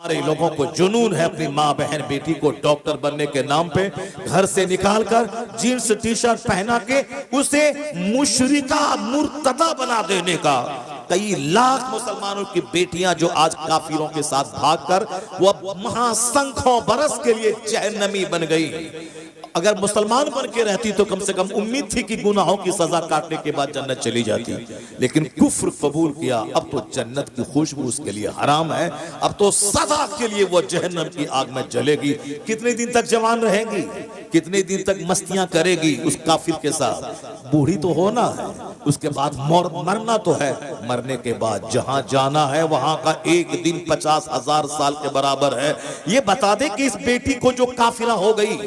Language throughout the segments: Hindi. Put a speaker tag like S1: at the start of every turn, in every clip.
S1: हमारे लोगों को जुनून है अपनी माँ बहन बेटी को डॉक्टर बनने के नाम पे घर से निकालकर जीन्स टी शर्ट पहना के उसे मुशरिका मुर्तदा बना देने का। कई लाख मुसलमानों की बेटियां जो आज काफिरों के साथ भागकर वो महासंख्यों बरस के लिए जहन्नमी बन गई। अगर मुसलमान बन के रहती तो कम से कम उम्मीद थी कि गुनाहों की सजा काटने के बाद जन्नत चली जाती, लेकिन कुफ्र कबूल किया। अब तो जन्नत की खुशबू उसके लिए हराम है, अब तो सदा के लिए वो जहन्नम की आग में जलेगी। कितने दिन तक जवान रहेगी, कितने दिन तक मस्तियां करेगी उस काफिर के साथ। बूढ़ी तो होना है, उसके बाद मरना तो है। मरने के बाद जहां जाना है वहां का एक दिन 50,000 साल के बराबर है। ये बता दे कि इस बेटी को जो काफिरा हो गई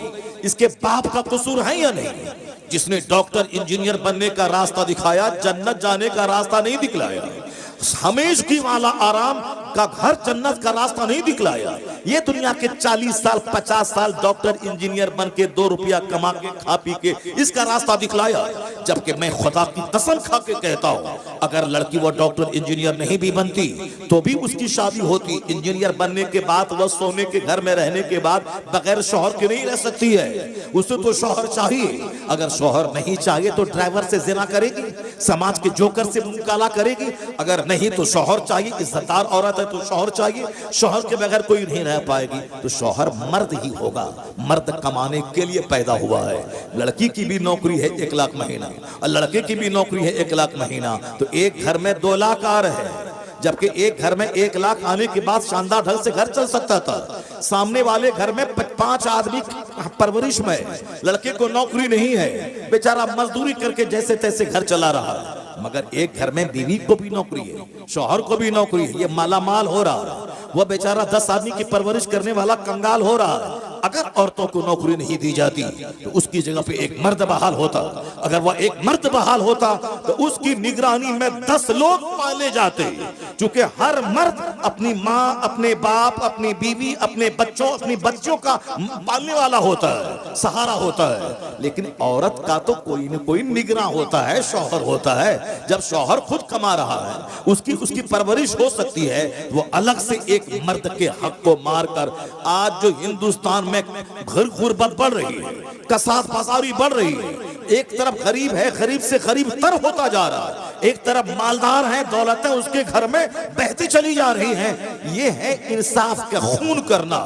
S1: इसके बाप का कसूर है या नहीं? जिसने डॉक्टर इंजीनियर बनने का रास्ता दिखाया, जन्नत जाने का रास्ता नहीं दिखलाया। हमेशगी वाला आराम का घर जन्नत का रास्ता नहीं दिखलाया। ये दुनिया के 40 साल 50 साल डॉक्टर इंजीनियर बन के 2 रुपया कमा के खा पी के इसका रास्ता दिखलाया। जबकि मैं खुदा की कसम खा के कहता हूं, अगर लड़की वो डॉक्टर इंजीनियर नहीं भी बनती तो भी उसकी शादी होती। इंजीनियर बनने के बाद वह सोने के घर में रहने के बाद बगैर शौहर के नहीं रह सकती है, उसे तो शौहर चाहिए। अगर शौहर नहीं चाहिए तो ड्राइवर से जिना करेगी, समाज के जोकर से मुकाला करेगी। अगर नहीं तो शौहर चाहिए, इज्जतदार औरत है तो शौहर चाहिए। शौहर के बगैर कोई नहीं रह पाएगी। तो शौहर मर्द ही होगा, मर्द कमाने के लिए पैदा हुआ है। लड़की की भी नौकरी है 1 लाख महीना और लड़के की भी नौकरी है 1 लाख महीना। तो एक घर में 2 लाख आ रहे हैं, जबकि एक घर में 1 लाख आने के बाद शानदार ढंग से घर चल सकता था। सामने वाले घर में 5 आदमी परवरिश में, लड़के को नौकरी नहीं है, बेचारा मजदूरी करके जैसे तैसे घर चला रहा है। मगर एक घर में बीवी को भी नौकरी है, शौहर को भी नौकरी है, ये मालामाल हो रहा है। वह बेचारा 10 आदमी की परवरिश करने वाला कंगाल हो रहा है। अगर औरतों को नौकरी नहीं दी जाती तो उसकी जगह पे एक मर्द बहाल होता। अगर वह एक मर्द बहाल होता तो उसकी निगरानी में 10 लोग पाले जाते। क्योंकि हर मर्द अपनी माँ, अपने बाप, अपनी बीवी, अपने बच्चों, अपनी बच्चों का पालने वाला होता है, सहारा होता है। लेकिन औरत का तो कोई न कोई निगरान होता है, शौहर होता है। जब शौहर खुद कमा रहा है, उसकी परवरिश हो सकती है, वो अलग से एक मर्द के हक को मारकर आज जो हिंदुस्तान में घर गुर्बत बढ़ रही है, कसाद बाजारी बढ़ रही है, एक तरफ गरीब है, गरीब से गरीब तर होता जा रहा है, एक तरफ मालदार है, दौलतें उसके घर में बहती चली जा रही हैं। ये है इंसाफ का खून करना।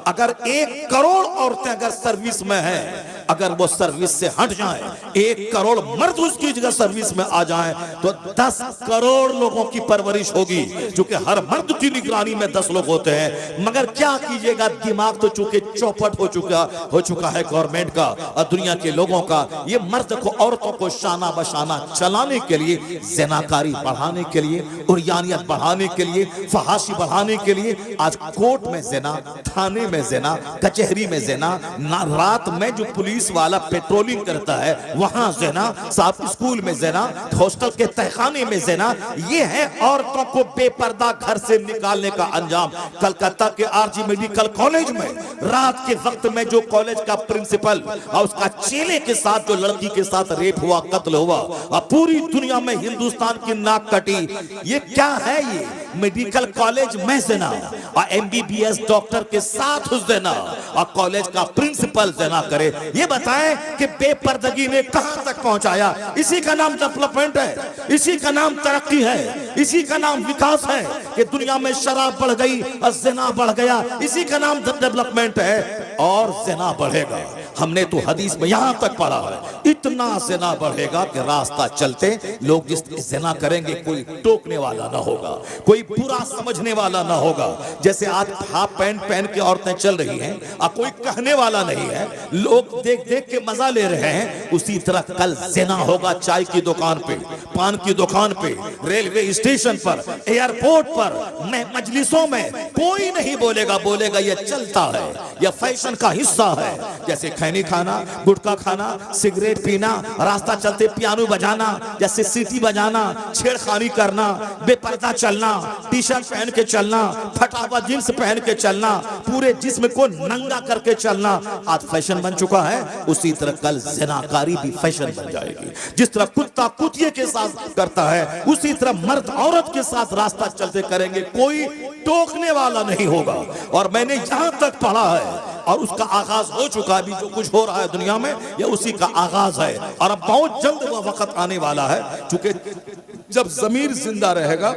S1: अगर 1 करोड़ औरतें अगर सर्विस में हैं, अगर वो सर्विस से हट जाएं, 1 करोड़ मर्द उसकी जगह सर्विस में आ जाएं, तो 10 करोड़ लोगों की परवरिश होगी। क्योंकि हर मर्द की निगरानी में 10 लोग होते हैं। मगर क्या कीजिएगा, दिमाग तो चूंकि चौपट हो चुका है गवर्नमेंट का और दुनिया के लोगों का। ये मर्द को औरतों को शाना बशाना चलाने के लिए, ज़िनाकारी बढ़ाने के लिए, उर्यानियत बढ़ाने के लिए, फहाशी बढ़ाने के लिए आज कोर्ट में ज़िना, थाने में ज़िना, कचहरी में ज़िना, रात में जो पुलिस वाला पेट्रोलिंग करता है वहां ज़िना, साहब स्कूल में ज़िना, हॉस्टल के तहखाने में ज़िना। ये है औरतों को बेपर्दा घर से निकालने का अंजाम। कलकत्ता के आरजी मेडिकल कॉलेज में रात के वक्त में जो कॉलेज का प्रिंसिपल और उसका चेले के साथ जो लड़की के साथ रेप हुआ, कत्ल हुआ, और पूरी दुनिया में हिंदुस्तान की नाक कटी। ये क्या है? ये मेडिकल कॉलेज में ज़िना और MBBS डॉक्टर के साथ ज़िना और कॉलेज का प्रिंसिपल ज़िना करे। ये बताएं कि बेपर्दगी ने कहां तक पहुंचाया। इसी का नाम डेवलपमेंट है, इसी का नाम तरक्की है, इसी का नाम विकास है कि दुनिया में शराब बढ़ गई और ज़िना बढ़ गया। इसी का नाम डेवलपमेंट है और ज़िना बढ़ेगा। हमने तो हदीस में यहां तक पढ़ा है, इतना ज़िना बढ़ेगा कि रास्ता चलते लोग जिस ज़िना करेंगे कोई टोकने वाला ना होगा, कोई बुरा समझने वाला ना होगा। जैसे आज हाफ पैंट पहन के औरतें चल रही हैं और कोई कहने वाला नहीं है, लोग देख देख के मजा ले रहे हैं, उसी तरह कल ज़िना होगा चाय की दुकान पे, पान की दुकान पे, रेलवे स्टेशन पर, एयरपोर्ट पर, मजलिसों में। कोई नहीं बोलेगा, बोलेगा ये चलता है, यह फैशन का हिस्सा है। जैसे खैनी खाना, गुटखा खाना, सिगरेट पीना, रास्ता चलते पियानो बजाना, जैसे सीटी बजाना, छेड़खानी करना, बेपर्दा चलना, टी शर्ट पहन के चलना, फटा हुआ जींस पहन के चलना, पूरे जिस्म को नंगा करके चलना आज फैशन बन चुका है। उसी तरह कल ज़िनाकारी भी फैशन बन जाएगी। जिस तरह कुत्ता कुतिये के साथ करता है, उसी तरह मर्द औरत के साथ रास्ता चलते करेंगे, कोई टोकने वाला नहीं होगा। और मैंने यहां तक पढ़ा है और उसका आगाज हो चुका है, अभी जो कुछ हो रहा है दुनिया में ये उसी का आगाज है। और अब बहुत जल्द वह वक्त आने वाला है, चूंकि जब ज़मीर जिंदा रहेगा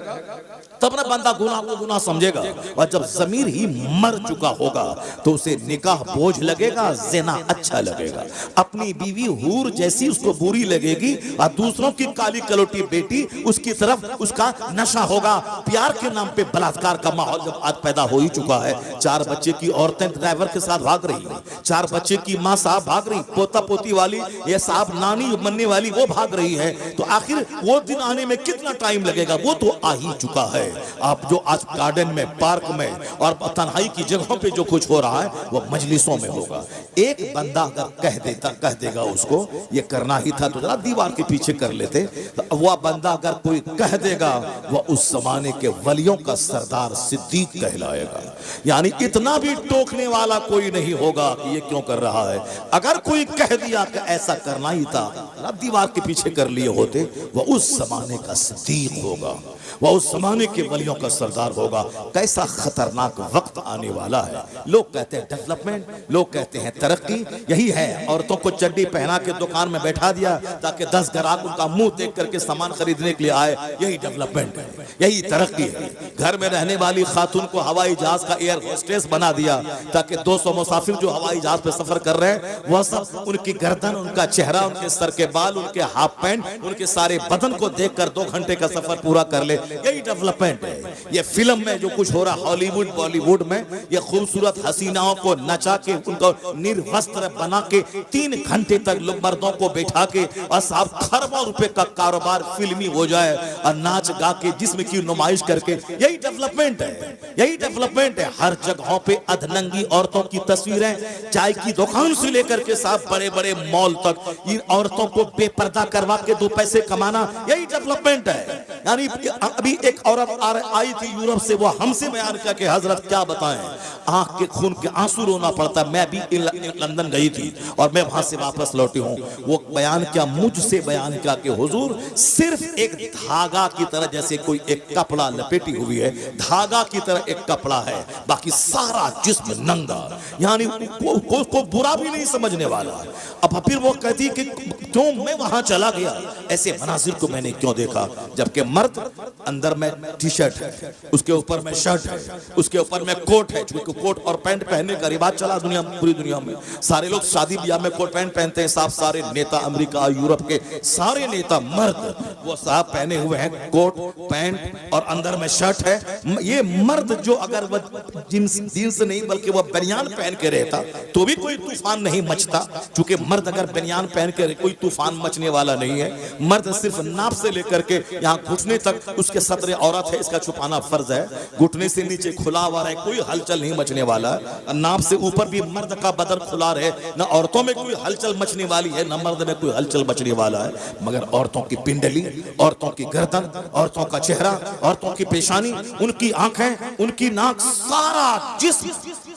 S1: तब ना बंदा गुनाह को गुनाह समझेगा, और जब ज़मीर ही मर चुका होगा तो उसे निकाह बोझ लगेगा, ज़िना अच्छा लगेगा, अपनी बीवी हूर जैसी उसको बुरी लगेगी, और दूसरों की काली कलोटी बेटी उसकी तरफ उसका नशा होगा। प्यार के नाम पे बलात्कार का माहौल जब आज पैदा हो ही चुका है, 4 बच्चे की औरतें ड्राइवर के साथ भाग रही है, 4 बच्चे की माँ साहब भाग रही, पोता पोती वाली ये साहब नानी बनने वाली वो भाग रही है, तो आखिर वो दिन आने में कितना टाइम लगेगा? वो तो आ ही चुका है। आप जो आज गार्डन में, पार्क में और तन्हाई की जगहों पे जो कुछ हो रहा है वो मजलिसों में होगा। एक बंदा अगर कह देगा उसको ये करना ही था तो जरा दीवार के पीछे कर लेते, तो वह बंदा अगर कोई कह देगा वह उस जमाने के वलियों का सरदार सिद्दीक कहलाएगा। यानी इतना भी टोकने वाला कोई नहीं होगा कि ये क्यों कर रहा है। अगर कोई कह दिया कि ऐसा करना ही था, दीवार के पीछे कर लिए होते, वह उस जमाने का सिद्दीक होगा, वह उस जमाने के वलियों का सरदार होगा। कैसा खतरनाक वक्त आने वाला है। लोग कहते हैं डेवलपमेंट, लोग कहते हैं तरक्की, यही है। औरतों को चड्डी पहना के दुकान में बैठा दिया ताकि 10 ग्राहक उनका मुंह देख करके सामान खरीदने के लिए आए, यही डेवलपमेंट है, यही तरक्की है। घर में रहने वाली खातून को हवाई जहाज का एयर होस्टेस बना दिया ताकि 200 मुसाफिर जो हवाई जहाज पे सफर कर रहे हैं वह सब उनकी गर्दन, उनका चेहरा, उनके सर के बाल, उनके हाफ पैंट, उनके सारे बदन को देखकर 2 घंटे का सफर पूरा कर ले, यही डेवलपमेंट है। ये फिल्म में जो कुछ हो रहा हॉलीवुड बॉलीवुड में, ये खूबसूरत हसीनाओं को नचा के उनको निर्वस्त्र बना के 3 घंटे तक लोग मर्दों को बैठा के और साहब खरबों रुपए का कारोबार फिल्मी हो जाए और नाच गा के जिस्म की नुमाइश करके, यही डेवलपमेंट है, यही डेवलपमेंट है। हर जगहों पे अधनंगी औरतों की तस्वीरें, चाय की दुकान से लेकर के साहब बड़े बड़े मॉल तक इन औरतों को बेपर्दा करवा के 2 पैसे कमाना, यही डेवलपमेंट है। यानी अभी एक औरत आई थी यूरोप से, वो हमसे बयान किया कि हजरत क्या बताएं, आंख के खून के आंसू रोना पड़ता। मैं भी लंदन गई थी और मैं वहां से वापस लौटी हूँ। वो बयान किया, मुझसे बयान किया कि हुजूर सिर्फ एक धागा की तरह, जैसे कोई एक कपड़ा लपेटी हुई है, धागा की तरह एक कपड़ा है, बाकी सारा जिस्म नंगा। यानी को बुरा भी नहीं समझने वाला। अब फिर वो कहती कि क्यों मैं वहां चला गया, ऐसे मनाजिर को मैंने क्यों देखा, जबकि मर्द अंदर में टी शर्ट है, उसके ऊपर में शर्ट है, उसके ऊपर में कोट है, क्योंकि कोट और पैंट पहनने का रिवाज चला दुनिया में, पूरी दुनिया में। सारे लोग शादी ब्याह में कोट पैंट पहनते हैं साहब, सारे नेता अमेरिका यूरोप के सारे नेता मर्द वो साहब पहने हुए हैं कोट पैंट और अंदर में शर्ट है। ये मर्द जो अगर वह जींस नहीं बल्कि वह बनियान पहन के रहता तो भी कोई तूफान नहीं मचता, क्योंकि मर्द अगर बनियान पहन के कोई तूफान मचने वाला नहीं है। मर्द सिर्फ नाप से लेकर के यहाँ घुटने तक उसके सतरे औरत है, इसका छुपाना फर्ज है। घुटने से नीचे खुला हुआ रहे, कोई हलचल नहीं मचने वाला। नाप से ऊपर भी मर्द का बदन खुला रहे, न औरतों में कोई हलचल मचने वाली है, न मर्द में कोई हलचल मचने वाला है। मगर औरतों की पिंडली, औरतों की गर्दन, औरतों का चेहरा, औरतों की पेशानी, उनकी आंखें, उनकी नाक, सारा जिस्म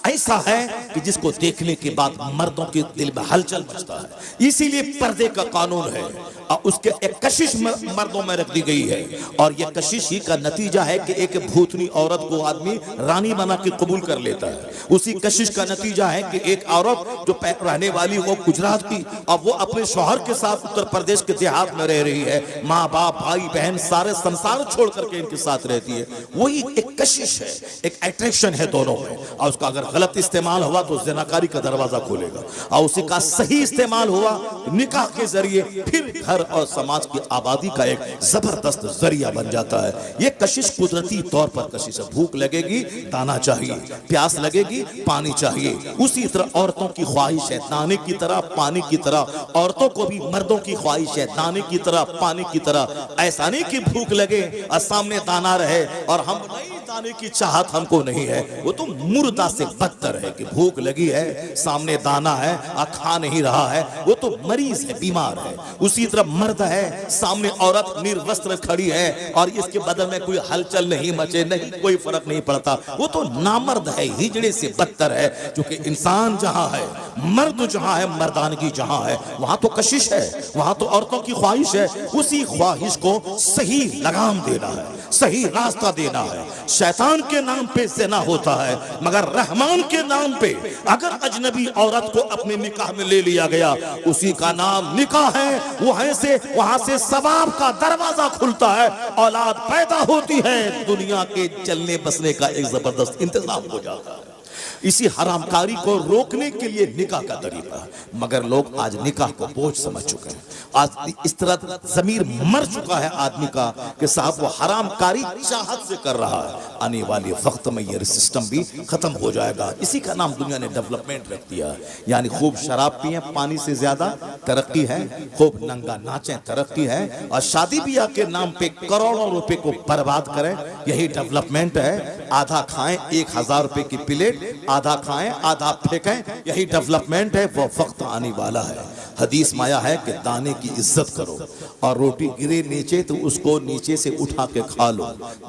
S1: ऐसा है कि जिसको देखने के बाद मर्दों के दिल में हलचल मचता है। इसीलिए पर्दे का कानून है और उसके एक कशिश मर्दों में रख दी गई है। और यह कशिश ही का नतीजा है कि एक भूतनी औरत को आदमी रानी बना के कबूल कर लेता है। उसी कशिश का नतीजा है कि एक औरत जो रहने वाली वो गुजरात की, अब वो अपने शौहर के साथ उत्तर प्रदेश के देहात में रह रही है, माँ बाप भाई बहन सारे संसार छोड़ करके इनके साथ रहती है। वही एक कशिश है, एक अट्रैक्शन है दोनों में। और उसका अगर गलत इस्तेमाल हुआ तो ज़िनाकारी का दरवाजा खोलेगा, और उसी का सही इस्तेमाल हुआ निकाह के जरिए फिर घर और समाज की आबादी का एक जबरदस्त जरिया बन जाता है। ये कशिश कुदरती तौर पर कशिश है। भूख लगेगी दाना चाहिए, प्यास लगेगी पानी चाहिए। उसी तरह औरतों की ख्वाहिश है दाने की तरह पानी की तरह, औरतों को भी मर्दों की ख्वाहिश है दाने की तरह पानी की तरह। ऐसा नहीं कि भूख लगे और सामने दाना रहे और हम नहीं दाने की चाहत हमको नहीं है, वो तो मुर्दा से बदतर है कि भूख लगी है, सामने दाना है, खा नहीं रहा है, वो तो मरीज है, बीमार है। उसी तरह मर्द है, सामने औरत निर्वस्त्र खड़ी है और इसके बदन में कोई हलचल नहीं मचे, नहीं कोई फर्क नहीं पड़ता, वो तो नामर्द है, हिजड़े से बदतर है। क्योंकि इंसान जहां है, मर्द जहां है, मर्दानगी जहां है, वहां तो कशिश है, वहां तो औरतों की ख्वाहिश है। उसी ख्वाहिश को सही लगाम देना है, सही रास्ता देना है। शैतान के नाम पे ज़िना होता है, मगर रहमान के नाम पे अगर अजनबी औरत को अपने निकाह में ले लिया गया, उसी का नाम निकाह है। वहां से सवाब का दरवाजा खुलता है, औलाद पैदा होती है, दुनिया के चलने बसने का एक जबरदस्त इंतजाम हो जाता है। इसी हरामकारी को रोकने के लिए निकाह का तरीका है, मगर लोग आज निकाह को बोझ समझ चुके हैं। आज इस तरह ज़मीर मर चुका है आदमी का कि साहब वो हरामकारी चाहत से कर रहा है। आने वाले वक्त में ये सिस्टम भी खत्म हो जाएगा। इसी का नाम दुनिया ने डेवलपमेंट रख दिया है। यानी खूब शराब पिए, पानी से ज्यादा तरक्की है, खूब नंगा नाचें, तरक्की है, और शादी ब्याह के नाम पे करोड़ों रुपए को बर्बाद करें, यही डेवलपमेंट है। आधा खाएं 1000 रुपए की प्लेट, आधा खाएं आधा फेंकें, यही डेवलपमेंट है। वो वक्त आने वाला है। हदीस में आया है कि दाने की इज्जत करो, और रोटी गिरे नीचे तो उसको नीचे से उठा के खा लो।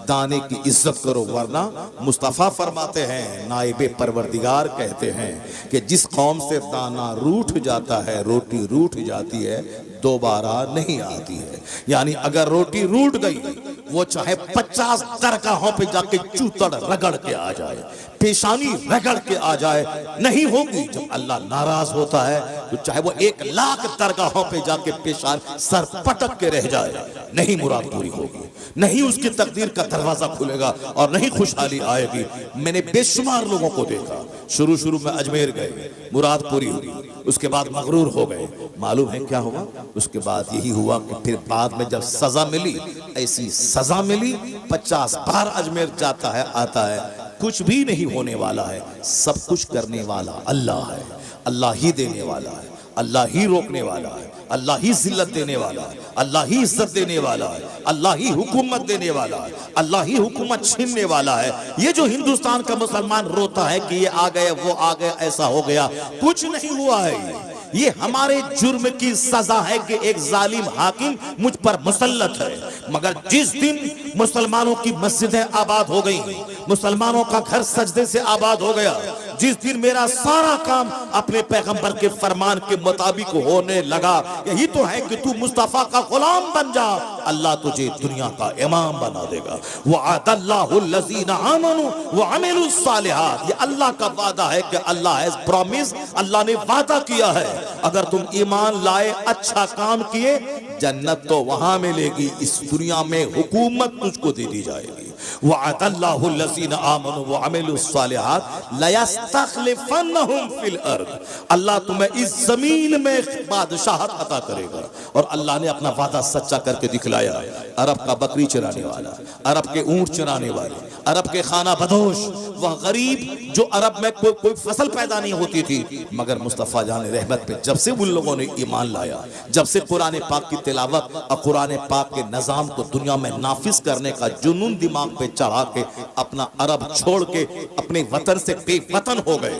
S1: दाने की इज्जत करो, वरना मुस्तफ़ा फरमाते हैं, नाइबे परवरदिगार कहते हैं कि जिस कौम से दाना रूठ जाता है, रोटी रूठ जाती है, दोबारा नहीं आती है। यानी अगर रोटी रूठ गई, वो चाहे 50 दरगाहों पे जाके चूतड़ रगड़ के आ जाए, पेशानी रगड़ के आ जाए, नहीं होगी। जब अल्लाह नाराज होता है तो चाहे वो 1 लाख दरगाहों पे जाके पेशान सर पटक के रह जाए, नहीं मुराद पूरी होगी, नहीं उसकी तकदीर का दरवाजा खुलेगा और नहीं खुशहाली आएगी। मैंने बेशुमार लोगों को देखा, शुरू में अजमेर गए, मुराद पूरी हुई, उसके बाद मगरूर हो गए। मालूम है क्या हुआ? उसके बाद यही हुआ कि फिर बाद में जब सजा मिली, ऐसी सजा मिली, 50 बार अजमेर जाता है आता है, कुछ भी नहीं होने वाला है। सब कुछ करने वाला अल्लाह है, अल्लाह ही देने वाला है, अल्लाह ही रोकने वाला है, अल्लाह ही जिल्लत देने वाला है, अल्लाह ही इज्जत देने वाला है, अल्लाह ही हुकूमत देने वाला है, अल्लाह ही हुकूमत छीनने वाला है। ये जो हिंदुस्तान का मुसलमान रोता है कि ये आ गए, वो आ गए, ऐसा हो गया, कुछ नहीं हुआ है। ये हमारे जुर्म की सजा है कि एक जालिम हाकिम मुझ पर मुसल्लत है। मगर जिस दिन मुसलमानों की मस्जिदें आबाद हो गई, मुसलमानों का घर सजदे से आबाद हो गया, जिस दिन मेरा सारा काम अपने पैगंबर के फरमान के मुताबिक होने लगा, यही तो है कि तू मुस्तफा का गुलाम बन जा, अल्लाह तुझे दुनिया का इमाम बना देगा। वअदल्लाहुल्लज़ीना आमनू व अमिलुस सालिहात, ये अल्लाह का वादा है कि अल्लाह हैज प्रॉमिस, अल्लाह ने वादा किया है, अगर तुम ईमान लाए, अच्छा काम किए, जन्नत तो वहां मिलेगी, इस दुनिया में हुकूमत तुझको दे दी जाएगी। वअदल्लाहुल्लज़ीना आमनू व अमिलुस सालिहात लयस्तखलिफन्नहुम फिल अर्द, अल्लाह तुम्हें इस जमीन में बादशाहत अता करेगा। और अल्लाह ने अपना वादा सच्चा करके दिखलाया। अरब का बकरी चराने वाला, अरब के ऊंट चराने वाले, अरब के खाना बदोश, वह गरीब जो अरब में कोई फसल पैदा नहीं होती थी, मगर मुस्तफ़ा जान रहमत पे जब से उन लोगों ने ईमान लाया, जब से कुरान पाक की तिलावत और कुरान पाक के निज़ाम को दुनिया में नाफिज करने का जुनून दिमाग पे चढ़ा के अपना अरब छोड़ के अपने वतन से बेवतन हो गए।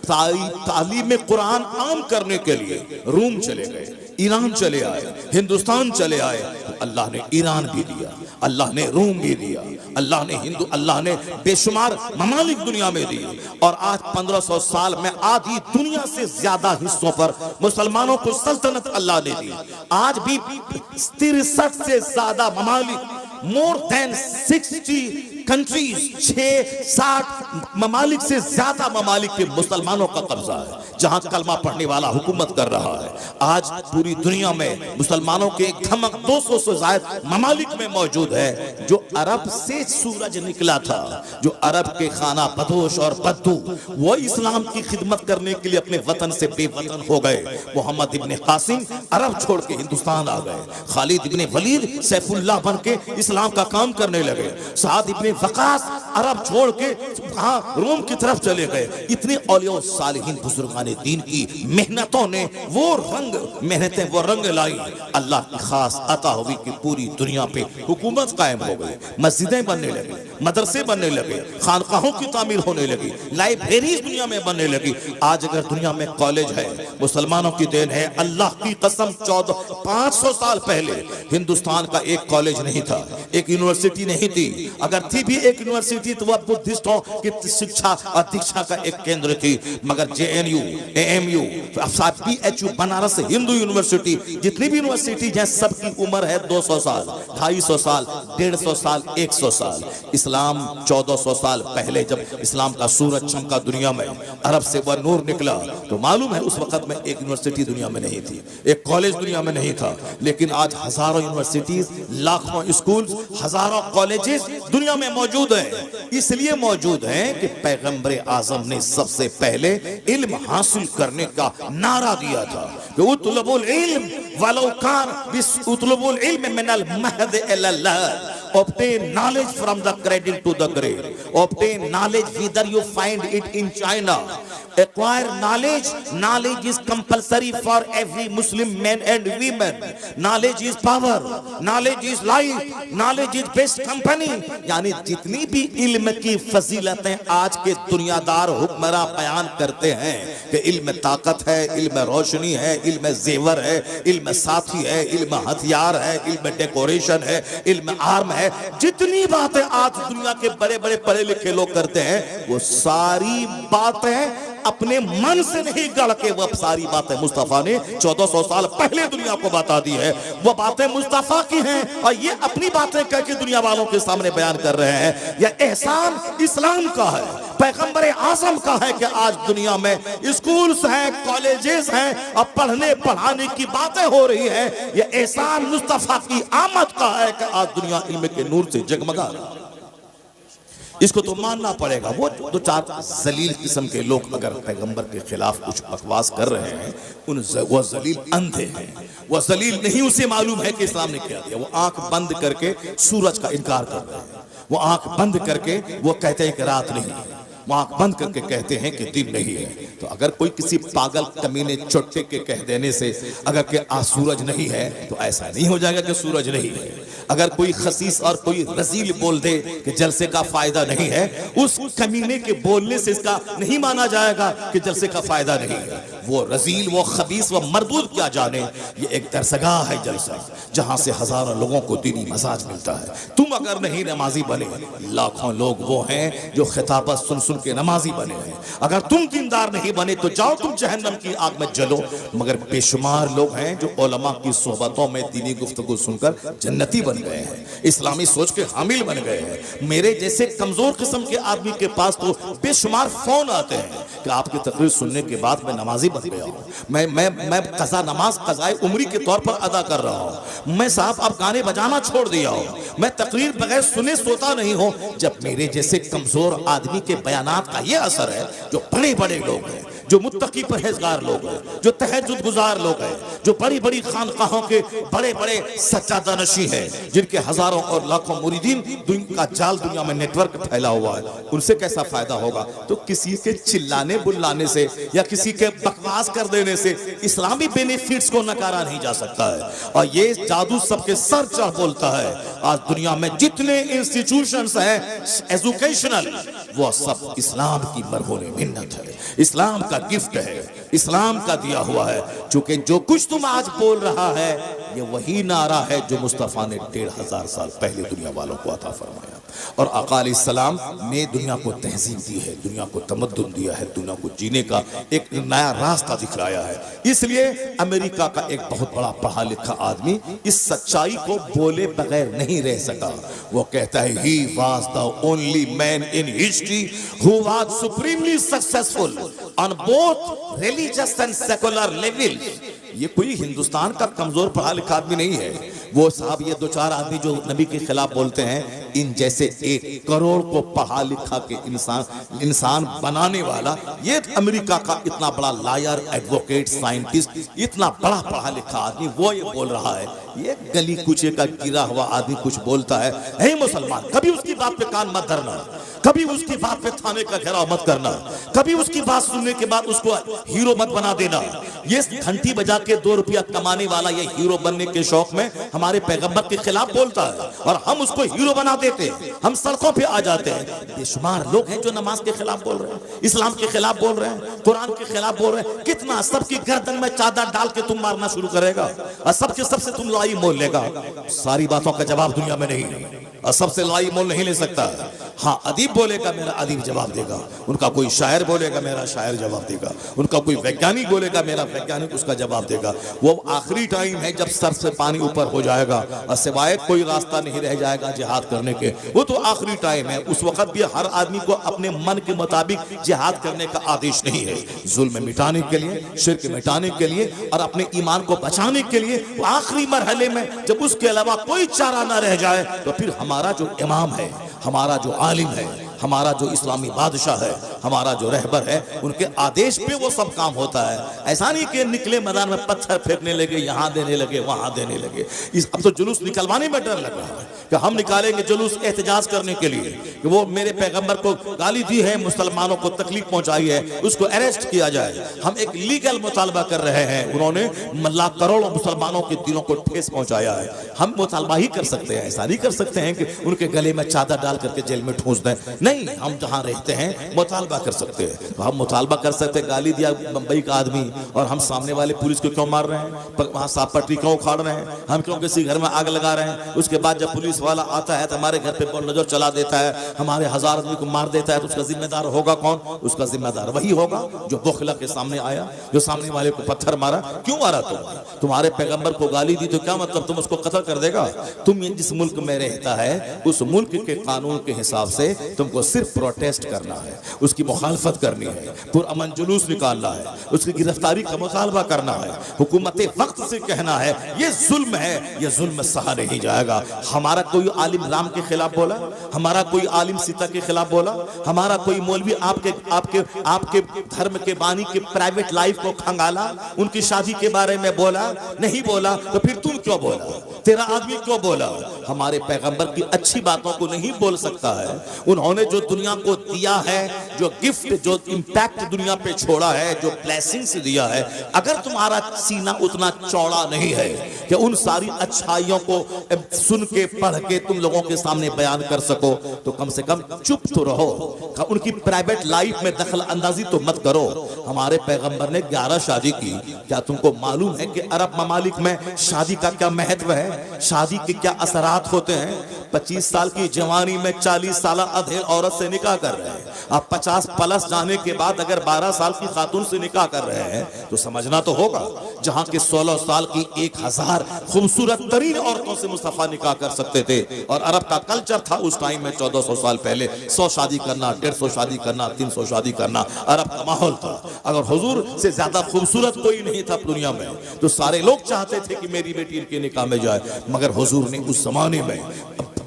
S1: तालीम कुरान आम करने के लिए रूम चले गए, ईरान चले आए, हिंदुस्तान चले आए, तो अल्लाह ने ईरान भी दिया, अल्लाह ने रूम भी दिया, अल्लाह ने बेशुमार ममालिक दुनिया में दिए। और आज 1500 साल में आधी दुनिया से ज्यादा हिस्सों पर मुसलमानों को सल्तनत अल्लाह ने दी। आज भी 63 से ज्यादा ममालिक, मोर देन 60 कंट्रीज, 60 ममालिक से ज्यादा ममालिक पे मुसलमानों का कब्जा है, जहां कलमा पढ़ने वाला हुकूमत कर रहा है। आज पूरी दुनिया में मुसलमानों के एक धमक 200 से ज्यादा ममालिक में मौजूद है। जो अरब से सूरज निकला था, जो अरब के खाना बदोश और बद्दू, वो इस्लाम की खिदमत करने के लिए अपने वतन से बेवतन हो गए। मोहम्मद इब्ने कासिम अरब छोड़ के हिंदुस्तान आ गए, खालिद इब्ने वलीद सैफुल्लाह बन के इस्लाम का काम करने लगे, साद इब्ने वकास अरब छोड़ के हाँ रोम की तरफ चले गए। इतने औलिया सालिहीन बुजुर्गान दीन की मेहनतों ने वो मेहनतें वो रंग लाई, अल्लाह की खास अता हुई कि पूरी दुनिया पे हुकूमत कायम हो गई, मस्जिदें बनने लगी, मदरसे बनने लगे, खानकाहों की तामीर होने लगी, लाइब्रेरीज दुनिया में बनने लगी। आज अगर दुनिया में कॉलेज है मुसलमानों की देन है। अल्लाह की कसम 500 साल पहले हिंदुस्तान का एक कॉलेज नहीं था, एक यूनिवर्सिटी नहीं थी। अगर थी भी एक यूनिवर्सिटी तो वह बुद्धिस्टों की शिक्षा और दीक्षा का एक केंद्र थी। मगर JNU, AMU, PHU, Banaras Hindu university, जितनी भी यूनिवर्सिटी है सबकी उम्र है 200 साल, 250 साल, 150 साल, 100 साल। इस्लाम 1400 साल पहले जब इस्लाम का सूरज चमका दुनिया में, अरब से वह नूर निकला, तो मालूम है उस वक्त में एक यूनिवर्सिटी दुनिया में नहीं थी, एक कॉलेज दुनिया में नहीं था। लेकिन आज हजारों यूनिवर्सिटीज, लाखों स्कूल, हजारों कॉलेजेस दुनिया में मौजूद हैं। इसलिए मौजूद हैं कि पैगंबर आजम ने सबसे पहले इल्म हासिल करने का नारा दिया था कि उतलबुल इल्म वलो कान उतलबुल इल्म मिनल महद इलल लहद। Obtain knowledge from the cradle to the grave. Obtain knowledge whether you find it in China. Acquire knowledge. Knowledge is compulsory for every Muslim man and women. Knowledge is power. Knowledge is life. Knowledge is best company. यानी जितनी भी इल्म की फजीलतें आज के दुनियादार हुक्मरां बयान करते हैं कि इल्म ताकत है, इल्म रोशनी है, इल्म जेवर है, इल्म साथी है, इल्म हथियार है, इल्म डेकोरेशन है, इल्म आर्म है, जितनी बातें आज दुनिया के बड़े बड़े पढ़े लिखे लोग करते हैं वो सारी बातें अपने मन से नहीं गढ़ के, वह सारी बातें मुस्तफा ने 1400 साल पहले दुनिया को बता दी है। वो बातें मुस्तफा की हैं और ये अपनी बातें कह के दुनिया वालों के सामने बयान कर रहे हैं। यह एहसान इस्लाम का है, पैगंबर आजम का है कि आज दुनिया में स्कूल्स हैं, कॉलेजेस हैं और पढ़ने पढ़ाने की बातें हो रही है। यह एहसान मुस्तफा की आमद का है कि आज दुनिया इल्म के नूर से जगमगा रही है। इसको तो मानना पड़ेगा। वो दो चार जलील किस्म के लोग अगर पैगंबर के खिलाफ कुछ बकवास कर रहे हैं, वो जलील अंधे हैं, वो जलील नहीं, उसे मालूम है कि इस्लाम ने क्या दिया। वो आंख बंद करके सूरज का इनकार कर रहे हैं, वो आंख बंद करके वो कहते हैं कि रात नहीं है, वो आंख बंद करके कहते हैं कि दिन नहीं है। तो अगर कोई किसी पागल कमीने चोटे के कह देने से अगर कि आज सूरज नहीं है तो ऐसा नहीं हो जाएगा कि सूरज नहीं है। अगर कोई खसीस और कोई रजील बोल दे कि जलसे का फायदा नहीं है, उस कमीने के बोलने से इसका नहीं माना जाएगा कि जलसे का फायदा नहीं है। वो रजील, वो खबीस, वो मरदूद क्या जाने, ये एक दरसगाह है जलसा, जहां से हजारों लोगों को दीनी मसाज मिलता है। तुम अगर नहीं नमाजी बने, लाखों लोग वो हैं जो खिताबत सुन सुन के नमाजी बने हैं। अगर तुम दीनदार नहीं बने तो जाओ तुम जहन्नम की आग में जलो। मगर बेशुमार लोग हैं जो उलमा की सोहबतों में दीनी गुफ्तगू सुनकर जन्नती बन गए हैं, इस्लामी सोच के हामिल बन गए हैं। मेरे जैसे कमजोर किस्म के आदमी के पास तो बेशुमार फोन आते हैं कि आपकी तकरीर सुनने के बाद मैं नमाजी बन गया हूँ, मैं कज़ा नमाज कज़ाए उम्री के तौर पर अदा कर रहा हूँ, मैं साहब अब गाने बजाना छोड़ दिया हूँ, मैं तकरीर बगैर सुने सोता नहीं हूँ। जब मेरे जैसे कमजोर आदमी के बयानात का ये असर है, जो बड़े बड़े लोग हैं, जो मुत्तकी परहेजगार लोग हैं, जो तहज्जुद गुजार लोग हैं, जो बड़ी बड़ी खानकाहों के बड़े बड़े सच्चादा नशी हैं, जिनके हजारों और लाखों मुरीदीन का जाल दुनिया में नेटवर्क फैला हुआ है, उनसे कैसा फायदा होगा? तो किसी के चिल्लाने बुल्लाने से या किसी के बकवास कर देने से इस्लामी बेनिफिट्स को नकारा नहीं जा सकता है। और ये जादू सबके सर चढ़ बोलता है। आज दुनिया में जितने इंस्टीट्यूशंस हैं एजुकेशनल, वो सब इस्लाम की बरहोने मिन्नत है, इस्लाम का गिफ्ट है, इस्लाम का दिया हुआ है। चूंकि जो कुछ तुम आज बोल रहा है ये वही नारा है जो मुस्तफा ने 1500 साल पहले दुनिया वालों को अता फरमाया। और आका अलैहिस्सलाम ने दुनिया को तहजीब दी है, दुनिया को तमद्दुन दिया है, दुनिया को जीने का एक नया रास्ता दिखलाया है। इसलिए अमेरिका का एक बहुत बड़ा पढ़ा लिखा आदमी इस सच्चाई को बोले बगैर नहीं रह सका। वो कहता है he was the only man in history who was supremely successful on both religious and secular levels. ये कोई हिंदुस्तान का कमजोर पढ़ा लिखा आदमी नहीं है, वो साहब ये 2-4 आदमी जो नबी के खिलाफ बोलते हैं, इन जैसे 1 करोड़ को पढ़ा लिखा के इंसान बनाने वाला ये अमेरिका का इतना बड़ा लायर, एडवोकेट, साइंटिस्ट, इतना बड़ा पढ़ा लिखा आदमी वो ये बोल रहा है। ये गली कुचे का गिरा हुआ आदमी कुछ बोलता है। हे मुसलमान, कभी उसकी बात पे कान मत धरना, कभी उसकी बात पे थाने का घेराव मत करना, कभी उसकी बात सुनने के बाद उसको हीरो मत बना देना। ये घंटी बजा के 2 रुपया कमाने वाला ये हीरो बनने के शौक में हमारे पैगंबर के खिलाफ बोलता है और हम उसको हीरो बना देते हैं। हम सड़कों पे आ जाते हैं। बेशुमार लोग हैं जो नमाज के खिलाफ बोल रहे हैं, इस्लाम के खिलाफ बोल रहे हैं, कुरान के खिलाफ बोल रहे हैं। कितना सबकी गर्दन में चादर डाल के तुम मारना शुरू करेगा और सबसे तुम लाई मोल लेगा। सारी बातों का जवाब दुनिया में नहीं, और सबसे लाई मोल नहीं ले सकता। हाँ, अदीब बोलेगा मेरा अदीब जवाब देगा, उनका कोई शायर बोलेगा मेरा शायर जवाब देगा, उनका कोई वैज्ञानिक बोलेगा मेरा वैज्ञानिक उसका जवाब देगा। वो आखिरी टाइम है जब सर से पानी ऊपर हो जाएगा और सिवाय कोई रास्ता नहीं रह जाएगा जिहाद करने के, वो तो आखिरी टाइम है। उस वक्त भी हर आदमी को अपने मन के मुताबिक जिहाद करने का आदेश नहीं है। जुल्म मिटाने के लिए, शिर्क मिटाने के लिए और अपने ईमान को बचाने के लिए आखिरी मरहले में जब उसके अलावा कोई चारा ना रह जाए तो फिर हमारा जो इमाम है, हमारा जो आलिम है, हमारा जो इस्लामी बादशाह है, हमारा जो रहबर है, उनके आदेश पे वो सब काम होता है। ऐसा नहीं कि निकले मैदान में पत्थर फेंकने लगे, यहाँ देने लगे, वहां देने लगे। अब तो जुलूस निकलवाने में डर लग रहा है कि हम निकालेंगे जुलूस एहतजाज करने के लिए कि वो मेरे पैगंबर को गाली दी है, मुसलमानों को तकलीफ पहुंचाई है, उसको अरेस्ट किया जाए। हम एक लीगल मुतालबा कर रहे हैं। उन्होंने लाख करोड़ों मुसलमानों के दिलों को ठेस पहुंचाया है। हम मुतालबा ही कर सकते हैं, ऐसा नहीं कर सकते हैं कि उनके गले में चादर डाल करके जेल में ठूंस दें। नहीं, हम जहां रहते हैं मुतालबा कर सकते हैं। तो हम मुतालबा कर सकते हैं। गाली दिया बंबई का आदमी और हम सामने वाले पुलिस को क्यों मार रहे हैं, वहां साफ पटरी क्यों उखाड़ रहे हैं, हम क्यों किसी घर में आग लगा रहे हैं। उसके बाद जब पुलिस वाला आता है तो हमारे घर पे नजर चला देता है, हमारे 1000 आदमी को मार देता है, तो उसका जिम्मेदार होगा कौन? उसका जिम्मेदार वही होगा जो बोखला के सामने आया, जो सामने वाले को पत्थर मारा। क्यों मारा? तुम्हारे पैगंबर को गाली दी तो क्या मतलब तुम उसको कत्ल कर देगा? तुम जिस मुल्क में रहता है उस मुल्क के कानून के हिसाब से तुमको सिर्फ प्रोटेस्ट करना है, उसकी मुखालफत करनी है, पुरअमन जुलूस निकालना है, उसकी गिरफ्तारी का मुतालबा करना है, हुकूमत वक्त से कहना है ये जुल्म है, ये जुल्म सहा नहीं जाएगा। हमारा कोई आलिम राम के खिलाफ बोला, हमारा कोई आलिम सीता के खिलाफ बोला, हमारा कोई मौलवी आपके आपके आपके धर्म के बानी के प्राइवेट लाइफ को खंगाला, उनकी शादी के बारे में बोला? नहीं बोला। तो फिर तुम क्यों बोला? तेरा आदमी क्यों बोला? हमारे पैगंबर की अच्छी बातों को नहीं बोल सकता है। उन्होंने जो दुनिया को दिया है, जो गिफ्ट, जो इंपैक्ट दुनिया पे छोड़ा है, जो ब्लेसिंग्स दिया है, अगर तुम्हारा सीना उतना चौड़ा नहीं है कि उन सारी अच्छाइयों को सुन के पढ़ के तुम लोगों के सामने बयान कर सको, तो कम से कम चुप तो रहो। उनकी प्राइवेट लाइफ में दखल अंदाजी तो मत करो। हमारे पैगंबर ने 11 शादी की। क्या तुमको मालूम है कि अरब ममालिक में शादी का क्या महत्व है, शादी के क्या असरात होते हैं? 25 साल की जवानी में 40 साल अधेड़ औरत से निकाह कर रहे हैं। अब 50 प्लस जाने के बाद अगर 12 साल की खातून से निकाह कर रहे हैं तो समझना तो होगा। जहां के 16 साल की 1000 खूबसूरत तरीन औरतों से मुस्तफा निकाह कर सकते थे, और अरब का कल्चर था उस टाइम में 1400 साल पहले 100 शादी करना, 150 शादी करना, 300 शादी करना अरब का माहौल था। अगर हुजूर से ज्यादा खूबसूरत कोई नहीं था दुनिया में तो सारे लोग चाहते थे कि मेरी बेटी इनके निकाह में जाए, मगर हुजूर ने उस जमाने में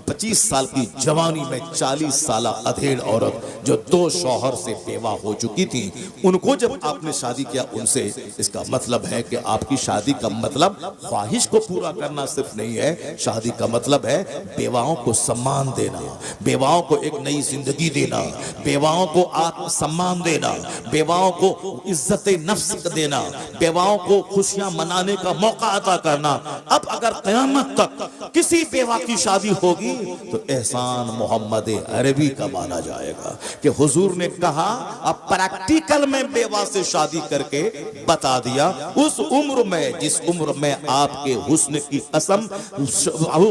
S1: 25 साल की जवानी में 40 साल अधेड़ औरत जो 2 शौहर से बेवा हो चुकी थी, उनको जब आपने शादी किया उनसे, इसका मतलब है कि आपकी शादी का मतलब ख्वाहिश को पूरा करना सिर्फ नहीं है, शादी का मतलब है बेवाओं को सम्मान देना, बेवाओं को एक नई जिंदगी देना, बेवाओं को आत्मसम्मान देना, बेवाओं को इज्जत नफ्स देना, बेवाओं को खुशियां मनाने का मौका अता करना। अब अगर क़यामत तक किसी बेवा की शादी होगी तो एहसान मोहम्मद अरबी का माना जाएगा कि हुजूर ने कहा, अब प्रैक्टिकल में बेवा से शादी करके बता दिया। उस उम्र में, जिस उम्र में आपके हुस्न की कसम,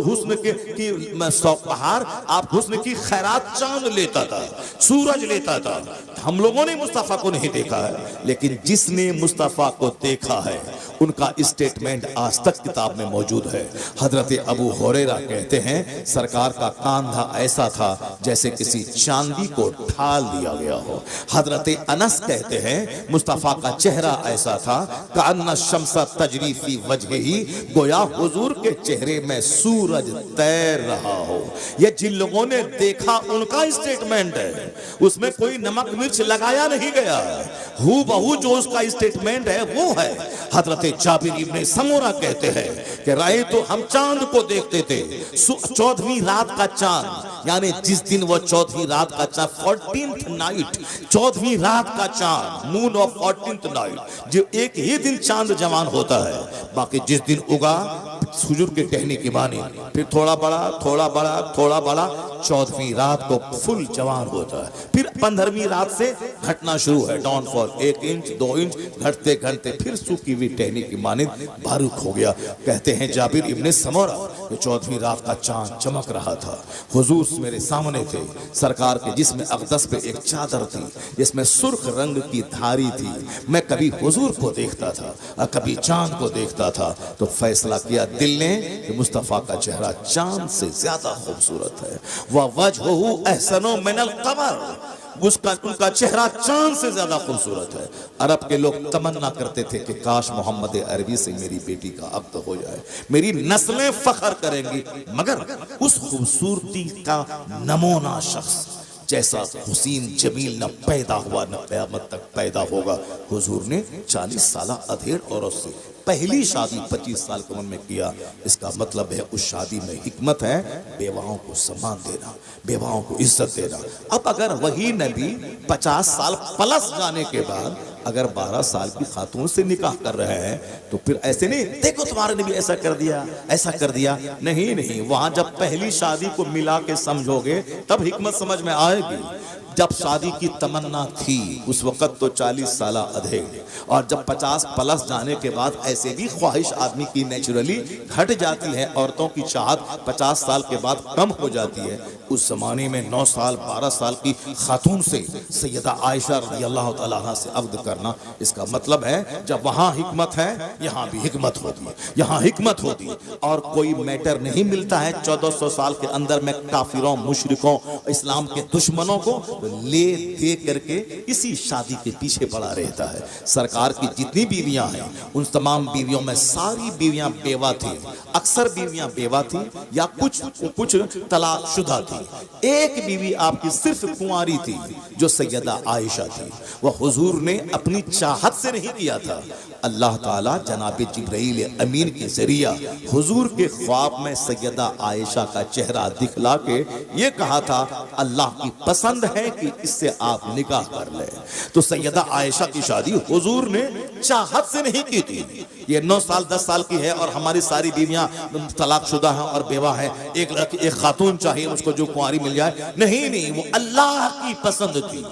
S1: हुस्न की सौपहार, आप हुस्न की खैरात चांद लेता था, सूरज लेता था। हम लोगों ने मुस्तफा को नहीं देखा है, लेकिन जिसने मुस्तफा को देखा है उनका स्टेटमेंट आज तक किताब में मौजूद है। हजरत अबू हुरैरा कहते हैं सरकार सरकार का कांधा ऐसा था जैसे किसी चांदी को ढाल दिया गया हो। हजरत अनस कहते हैं मुस्तफा का चेहरा ऐसा था कान्ना शम्सा तजरी फी वजहिही, गोया हुजूर के चेहरे में सूरज तैर रहा हो। ये जिन लोगों ने देखा उनका स्टेटमेंट है, उसमें कोई नमक मिर्च लगाया नहीं गया, हू बहू जो उसका स्टेटमेंट है वो है। हजरत जाबिर इब्ने समूरा कहते हैं कि राय तो हम चांद को देखते थे, 14वीं रात का चांद, यानी जिस दिन वो 14वीं रात का चांद 14th नाइट, 14वीं रात का चांद, मून ऑफ 14th नाइट, जो एक ही दिन चांद जवान होता है, बाकी जिस दिन उगा हुजूर के कहने की मानी, फिर थोड़ा बड़ा थोड़ा बड़ा थोड़ा बड़ा, 14वीं रात को फुल जवान होता है। फिर 15वीं रात से घटना शुरू है, डाउनफॉल 1 इंच 2 इंच, घटते घटते फिर सूखी हुई टहनी की मानिंद बारूक हो गया। कहते हैं जाबिर इब्ने समूरा, 14वीं रात का चांद चमक रहा था, हुजूर मेरे सामने थे, सरकार के जिस्म अक़दस पे एक चादर थी जिसमें सुर्ख रंग की धारी थी। मैं कभी हुजूर को देखता था और कभी चांद को देखता था, तो फैसला किया दिल ने कि मुस्तफा का चेहरा चांद से ज्यादा खूबसूरत है। वह वजहुहु अहसनु मिनल कमर, उसका उनका चेहरा चांद से ज्यादा खूबसूरत है। अरब के लोग तमन्ना करते थे कि काश मोहम्मद अरबी से मेरी बेटी का अक़्द हो जाए, मेरी नस्लें फख्र करेंगी, मगर उस खूबसूरती का नमूना शख्स जैसा हुसैन जमील न पैदा हुआ न क़यामत तक पैदा होगा। हुजूर ने 40 साल अधेड़ औरत से पहली शादी 25 साल की उम्र में किया। इसका मतलब है उस शादी में हिकमत है बेवाओं को सम्मान देना, बेवाओं को इज्जत देना। अब अगर वही नबी 50 साल प्लस जाने के बाद अगर 12 साल की खातून से निकाह कर रहे हैं, तो फिर ऐसे नहीं देखो तुम्हारे नबी ऐसा कर दिया ऐसा कर दिया, नहीं नहीं, वहां जब पहली शादी को मिला के समझोगे तब हिकमत समझ में आएगी। जब शादी की तमन्ना थी उस वक्त तो 40 साल अधेड़, और जब 50 प्लस जाने के बाद ऐसे भी ख्वाहिश आदमी की नेचुरली घट जाती है, औरतों की चाहत 50 साल के बाद कम हो जाती है। उस जमाने में 9 साल 12 साल की खातून से सैयदा आयशा रज़ियल्लाहु तआला अन्हा से अक़्द करना, इसका मतलब है जब वहाँ हिकमत है यहाँ भी हिकमत होती है, यहाँ हिकमत होती है। और कोई मैटर नहीं मिलता है 1400 साल के अंदर में काफिरों मुशरिकों इस्लाम के दुश्मनों को ले दे करके इसी शादी के पीछे पड़ा रहता है। सरकार की जितनी बीवियां हैं उन तमाम बीवियों में सारी बीवियां बेवा थी, अक्सर बीवियां बेवा थी या कुछ तलाकशुदा थी। एक बीवी आपकी सिर्फ कुंवारी थी जो सैयदा आयशा थी। वह हुजूर ने अपनी चाहत से नहीं किया था, अल्लाह ताला जनाब जिब्राइल अमीन के जरिया हुजूर के ख्वाब में सैयदा आयशा का चेहरा दिखला के ये कहा था अल्लाह की पसंद है कि इससे आप निकाह कर ले। तो सैयदा आयशा की शादी हुजूर ने चाहत से नहीं की थी। ये 9 साल 10 साल की है और हमारी सारी बीवियां तलाकशुदा हैं और बेवा है, एक खातून चाहिए उसको जो कुंवारी मिल जाए, नहीं नहीं, वो अल्लाह की पसंद थी,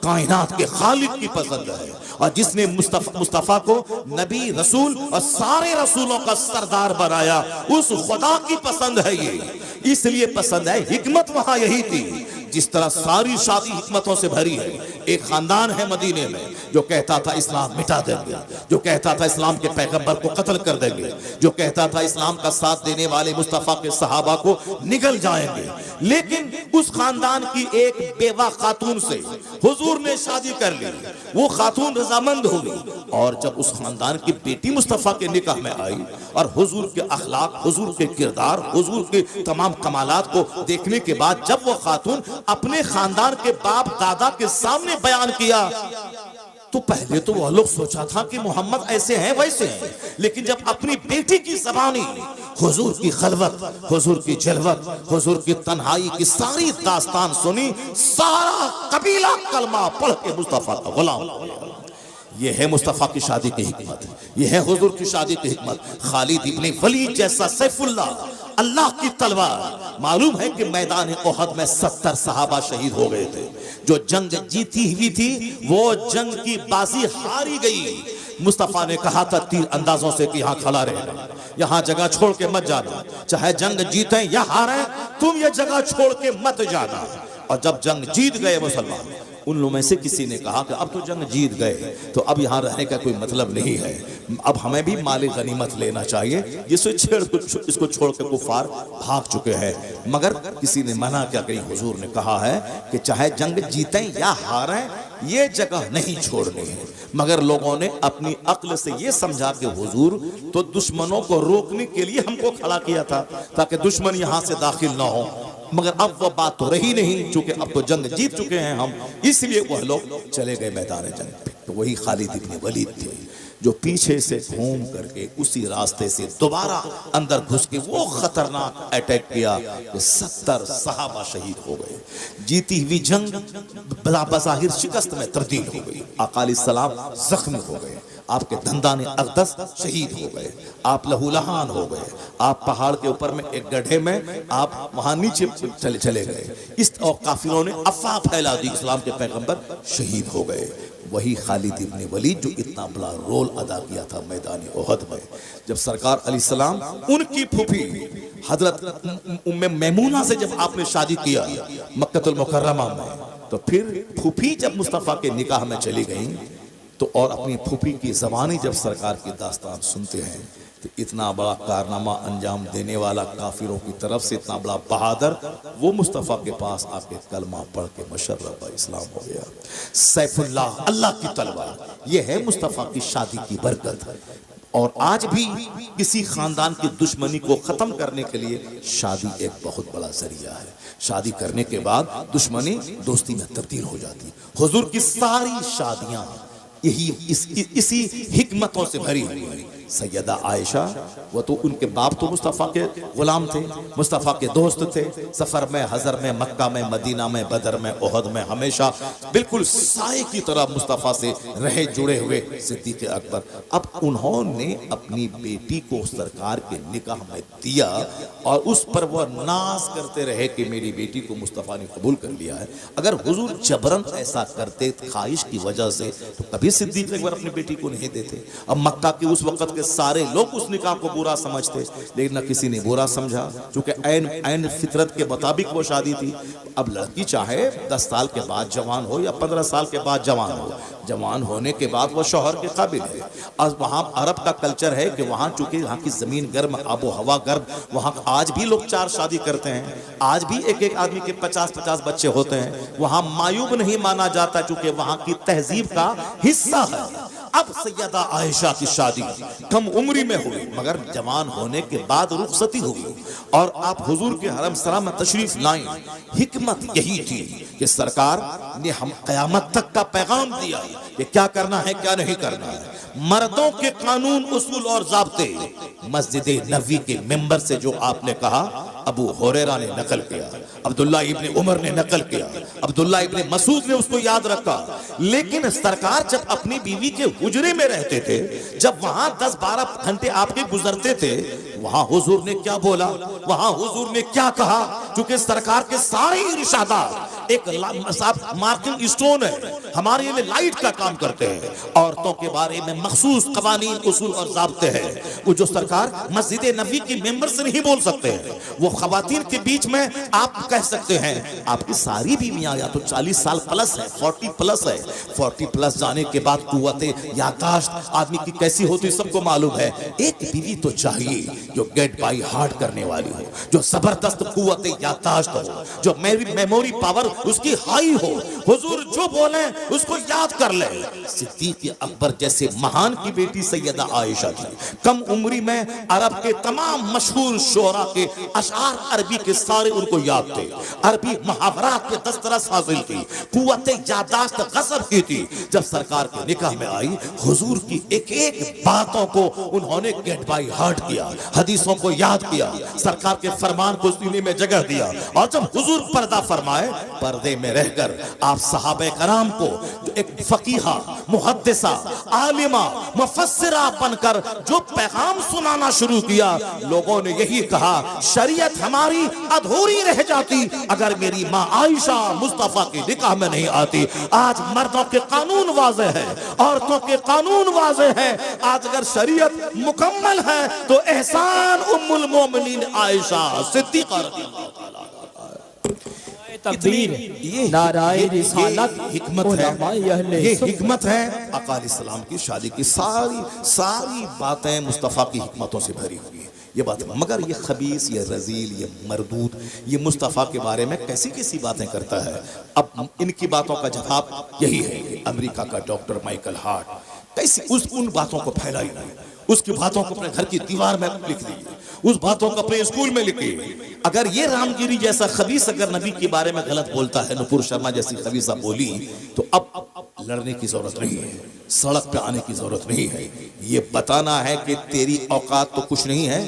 S1: कायनात के खालिक की पसंद है। और जिसने मुस्तफा को नबी रसूल और सारे रसूलों का सरदार बनाया उस खुदा की पसंद है ये, इसलिए पसंद है। हिकमत वहां यही थी, जिस तरह सारी शादी हिकमतों से भरी है। एक खानदान है मदीने में जो कहता था इस्लाम मिटा देंगे, जो कहता था इस्लाम के पैगंबर को कत्ल कर देंगे, जो कहता था इस्लाम का साथ देने वाले मुस्तफा के सहाबा को निगल जाएंगे। लेकिन उस खानदान की एक बेवा खातून से हुजूर ने शादी कर ली, वो खातून रजामंद हो गई। और जब उस खानदान की बेटी मुस्तफा के निकाह में आई और हुजूर के अखलाक, हुजूर के किरदार, हुजूर के तमाम कमालात को देखने के बाद जब वो खातून अपने खानदान के बाप दादा के सामने बयान किया, तो पहले तो वह लोग सोचा था कि मोहम्मद ऐसे हैं वैसे हैं, लेकिन जब अपनी बेटी की ज़बानी हुजूर की खलवत, हुजूर की जलवत, हुजूर की तन्हाई की सारी दास्तान सुनी, सारा कबीला कलमा पढ़ के मुस्तफा का गुलाम। ये है मुस्तफा की शादी की हिकमत, ये है हुजूर की शादी की हिकमत। खालिद इब्ने वलीद जैसा सैफुल्लाह, अल्लाह की तलवार। मालूम है कि मैदान ओहद में 70 सहाबा शहीद हो गए थे। जो जंग जीती हुई थी वो जंग की बाजी हारी गई। मुस्तफा ने कहा था तीर अंदाजों से कि यहाँ खड़ा रहना, यहाँ जगह छोड़ के मत जाना, चाहे जंग जीते या हारे तुम ये जगह छोड़ के मत जाना। और जब जंग जीत गए मुसलमान, उन लोगों में से किसी ने कहा कि अब तो जंग जीत गए, तो अब यहाँ रहने का कोई मतलब नहीं है, अब हमें भी माल गनीमत लेना चाहिए, जिससे इसको छोड़ के कुफार भाग चुके हैं। मगर किसी ने मना किया कि हुजूर ने कहा है कि चाहे जंग जीतें या हारें, ये जगह नहीं छोड़नी है। मगर लोगों ने अपनी अक्ल से ये समझा कि हुजूर तो दुश्मनों को रोकने के लिए हमको खड़ा किया था ताकि दुश्मन यहाँ से दाखिल ना हो, मगर अब वह बात तो रही नहीं, चूंकि अब तो जंग जीत चुके हैं हम, इसलिए वह लोग चले गए मैदान जंग पे। तो वही खालिद इब्न वलीद थे जो पीछे से घूम करके उसी रास्ते से दोबारा अंदर घुस के वो खतरनाक अटैक किया कि 70 सहाबा शहीद हो गए। जीती हुई जंग बज़ाहिर शिकस्त में तब्दील हो गई। आका अलैहिस्सलाम जख्मी हो गए, आपके दंदाने अक़दस शहीद हो गए, आप लहूलहान हो गए, आप पहाड़ के ऊपर में एक गड्ढे में आप वहां नीचे चले गए। इस और काफिरों ने अफवाह फैला दी, इस्लाम के पैगंबर शहीद हो गए। वही खालिद इब्न वलीद जो इतना बड़ा रोल अदा किया था मैदान ओहद में, जब सरकार अलैहिस्सलाम उनकी फूफी हजरत उम्मे मैमूना से जब आपने शादी किया मक्कतुल मुकर्रमा में, तो फिर फूफी जब मुस्तफ़ा के निकाह में चली गई तो और अपनी फूफी की ज़बानी जब सरकार की दास्तान सुनते हैं तो इतना बड़ा कारनामा अंजाम देने वाला काफिरों की तरफ से इतना बड़ा बहादुर, वो मुस्तफ़ा के पास आके कलमा पढ़ के मुशर्रफ इस्लाम हो गया। सैफुल्लाह, अल्लाह की तलवार, ये है मुस्तफ़ा की शादी की बरकत। और आज भी किसी खानदान की दुश्मनी को खत्म करने के लिए शादी एक बहुत बड़ा जरिया है। शादी करने के बाद दुश्मनी दोस्ती में तब्दील हो जाती। हुजूर की सारी शादियां यही इसी हिकमतों से भरी हुई है। सैयदा आयशा, वो तो उनके बाप तो मुस्तफ़ा के गुलाम थे, मुस्तफ़ा के दोस्त थे, सफ़र में, हज़र में, मक्का में, मदीना में, बदर में, ओहद में हमेशा बिल्कुल साए की तरह मुस्तफ़ा से रहे जुड़े हुए सिद्दीक़ अकबर। अब उन्होंने अपनी बेटी को सरकार के निकाह में दिया और उस पर वह नाज करते रहे कि मेरी बेटी को मुस्तफ़ा ने कबूल कर लिया है। अगर हुजूर जबरन ऐसा करते ख्वाहिश की वजह से तो कभी सिद्दीक़ अकबर अपनी बेटी को नहीं देते। अब मक्का के उस वक़्त सारे लोग उस निकाह को बुरा समझते, लेकिन न किसी ने बुरा समझा, क्योंकि ऐन फितरत के मुताबिक वो शादी थी। अब लड़की चाहे 10 साल के बाद जवान हो या 15 साल के बाद जवान हो, जवान होने के बाद वो शौहर के काबिल है। और वहाँ अरब का कल्चर है कि वहाँ चूंकि वहाँ की जमीन गर्म, आबो हवा गर्म, वहाँ आज भी लोग 4 शादी करते हैं, आज भी एक आदमी के 50-50 बच्चे होते हैं। वहाँ मायूब नहीं माना जाता, चूंकि वहाँ की तहजीब का हिस्सा है। अब सैयदा आयशा की शादी कम उम्री में हुई, मगर जवान होने के बाद रुखसती हुई और आप हुजूर के हरम सरा में तशरीफ लाई। हिकमत यही थी कि सरकार ने हम क़यामत तक का पैगाम दिया कि क्या करना है क्या नहीं करना है। मर्दों के कानून, उसूल और ज़ाब्ते मस्जिद नबवी के मेंबर से जो आपने कहा, अबू हुरैरा ने नकल किया, अब्दुल्ला इब्ने उमर ने नकल किया, अब्दुल्ला इब्ने मसूद ने उसको याद रखा। लेकिन सरकार जब अपनी बीवी के हुजरे में रहते थे, जब वहां 10-12 घंटे आपके गुजरते थे, वहां हुजूर ने क्या बोला, वहां हुजूर ने क्या कहा, क्योंकि सरकार के सारे इरशादात एक मार्किंग स्टोन है, हमारे लिए लाइट का काम करते हैं। औरतों के बारे में मखसूस कवानीन, उसूल और ज़ाब्ते हैं, वो जो सरकार मस्जिद नबी के मेंबर से नहीं बोल सकते हैं, वो खवातीन के बीच में आप कह सकते हैं। आपकी सारी बीवियां या तो 40 साल प्लस है, 40 प्लस है। 40 प्लस जाने के बाद कुव्वते यादाश्त आदमी की कैसी होती सबको मालूम है। एक बीवी तो चाहिए जो गेट बाई हार्ट करने वाली हो, जो जबरदस्त कुव्वते यादाश्त हो, जो मेमोरी पावर उसकी हाई हो, हुजूर जो बोले उसको याद कर ले। सिद्दीक़ अकबर जैसे महान की बेटी सैयदा आयशा थी। कम उम्री में अरब के तमाम मशहूर शोरा के अशार अरबी के सारे उनको याद थे, अरबी मुहावरात पे दस्तरस हासिल थी, कुव्वते यादाश्त गज़ब की थी। जब सरकार के निकाह में आई, हुजूर की एक एक बातों को उन्होंने गेट बाई हार्ट किया, हदीसों को याद किया, सरकार के फरमान को सीने में जगह दिया। और जब हुजूर पर्दा फरमाए, पर्दे में रहकर आप सहाबे कराम को एक फकीहा, मुहद्दिसा, आलिमा, मुफस्सिरा बनकर जो पैगाम सुनाना शुरू किया, लोगों ने यही कहा, शरीयत हमारी अधूरी रह जाती अगर मेरी माँ आयशा मुस्तफा के निकाह में नहीं आती। आज मर्दों के कानून वाज़े हैं, औरतों के कानून वाज़े हैं। आज अगर शरीयत मुकम्मल है तो एहसान उम्मुल मोमिनीन आयशा सिद्दीक़ा रज़ियल्लाहु ताला।
S2: तकबीर,
S1: ये
S2: नाराए रिसालत,
S1: हिकमत है,
S2: उलमाए अहले
S1: ये
S2: सुन्नत।
S1: हिकमत है। अकाल इस्लाम की शादी की सारी बातें मुस्तफ़ा की हिकमतों से भरी हुई है ये बात। मगर ये खबीस, ये रजील, ये मरदूद, ये मुस्तफ़ा के बारे में कैसी कैसी बातें करता है। अब इनकी बातों का जवाब यही है कि अमेरिका का डॉक्टर माइकल हार्ट कैसी उन बातों को फैलाई है, उसकी बातों को अपने घर की दीवार में लिख दी, उस बातों को अपने स्कूल में लिखे। अगर ये रामगिरी जैसा खबीस अगर नबी के बारे में गलत बोलता है, नुपुर शर्मा जैसी खबीसा बोली, तो अब लड़ने की जरूरत नहीं है, सड़क पे आने की जरूरत नहीं है। ये बताना है कि तेरी औकात तो कुछ नहीं है,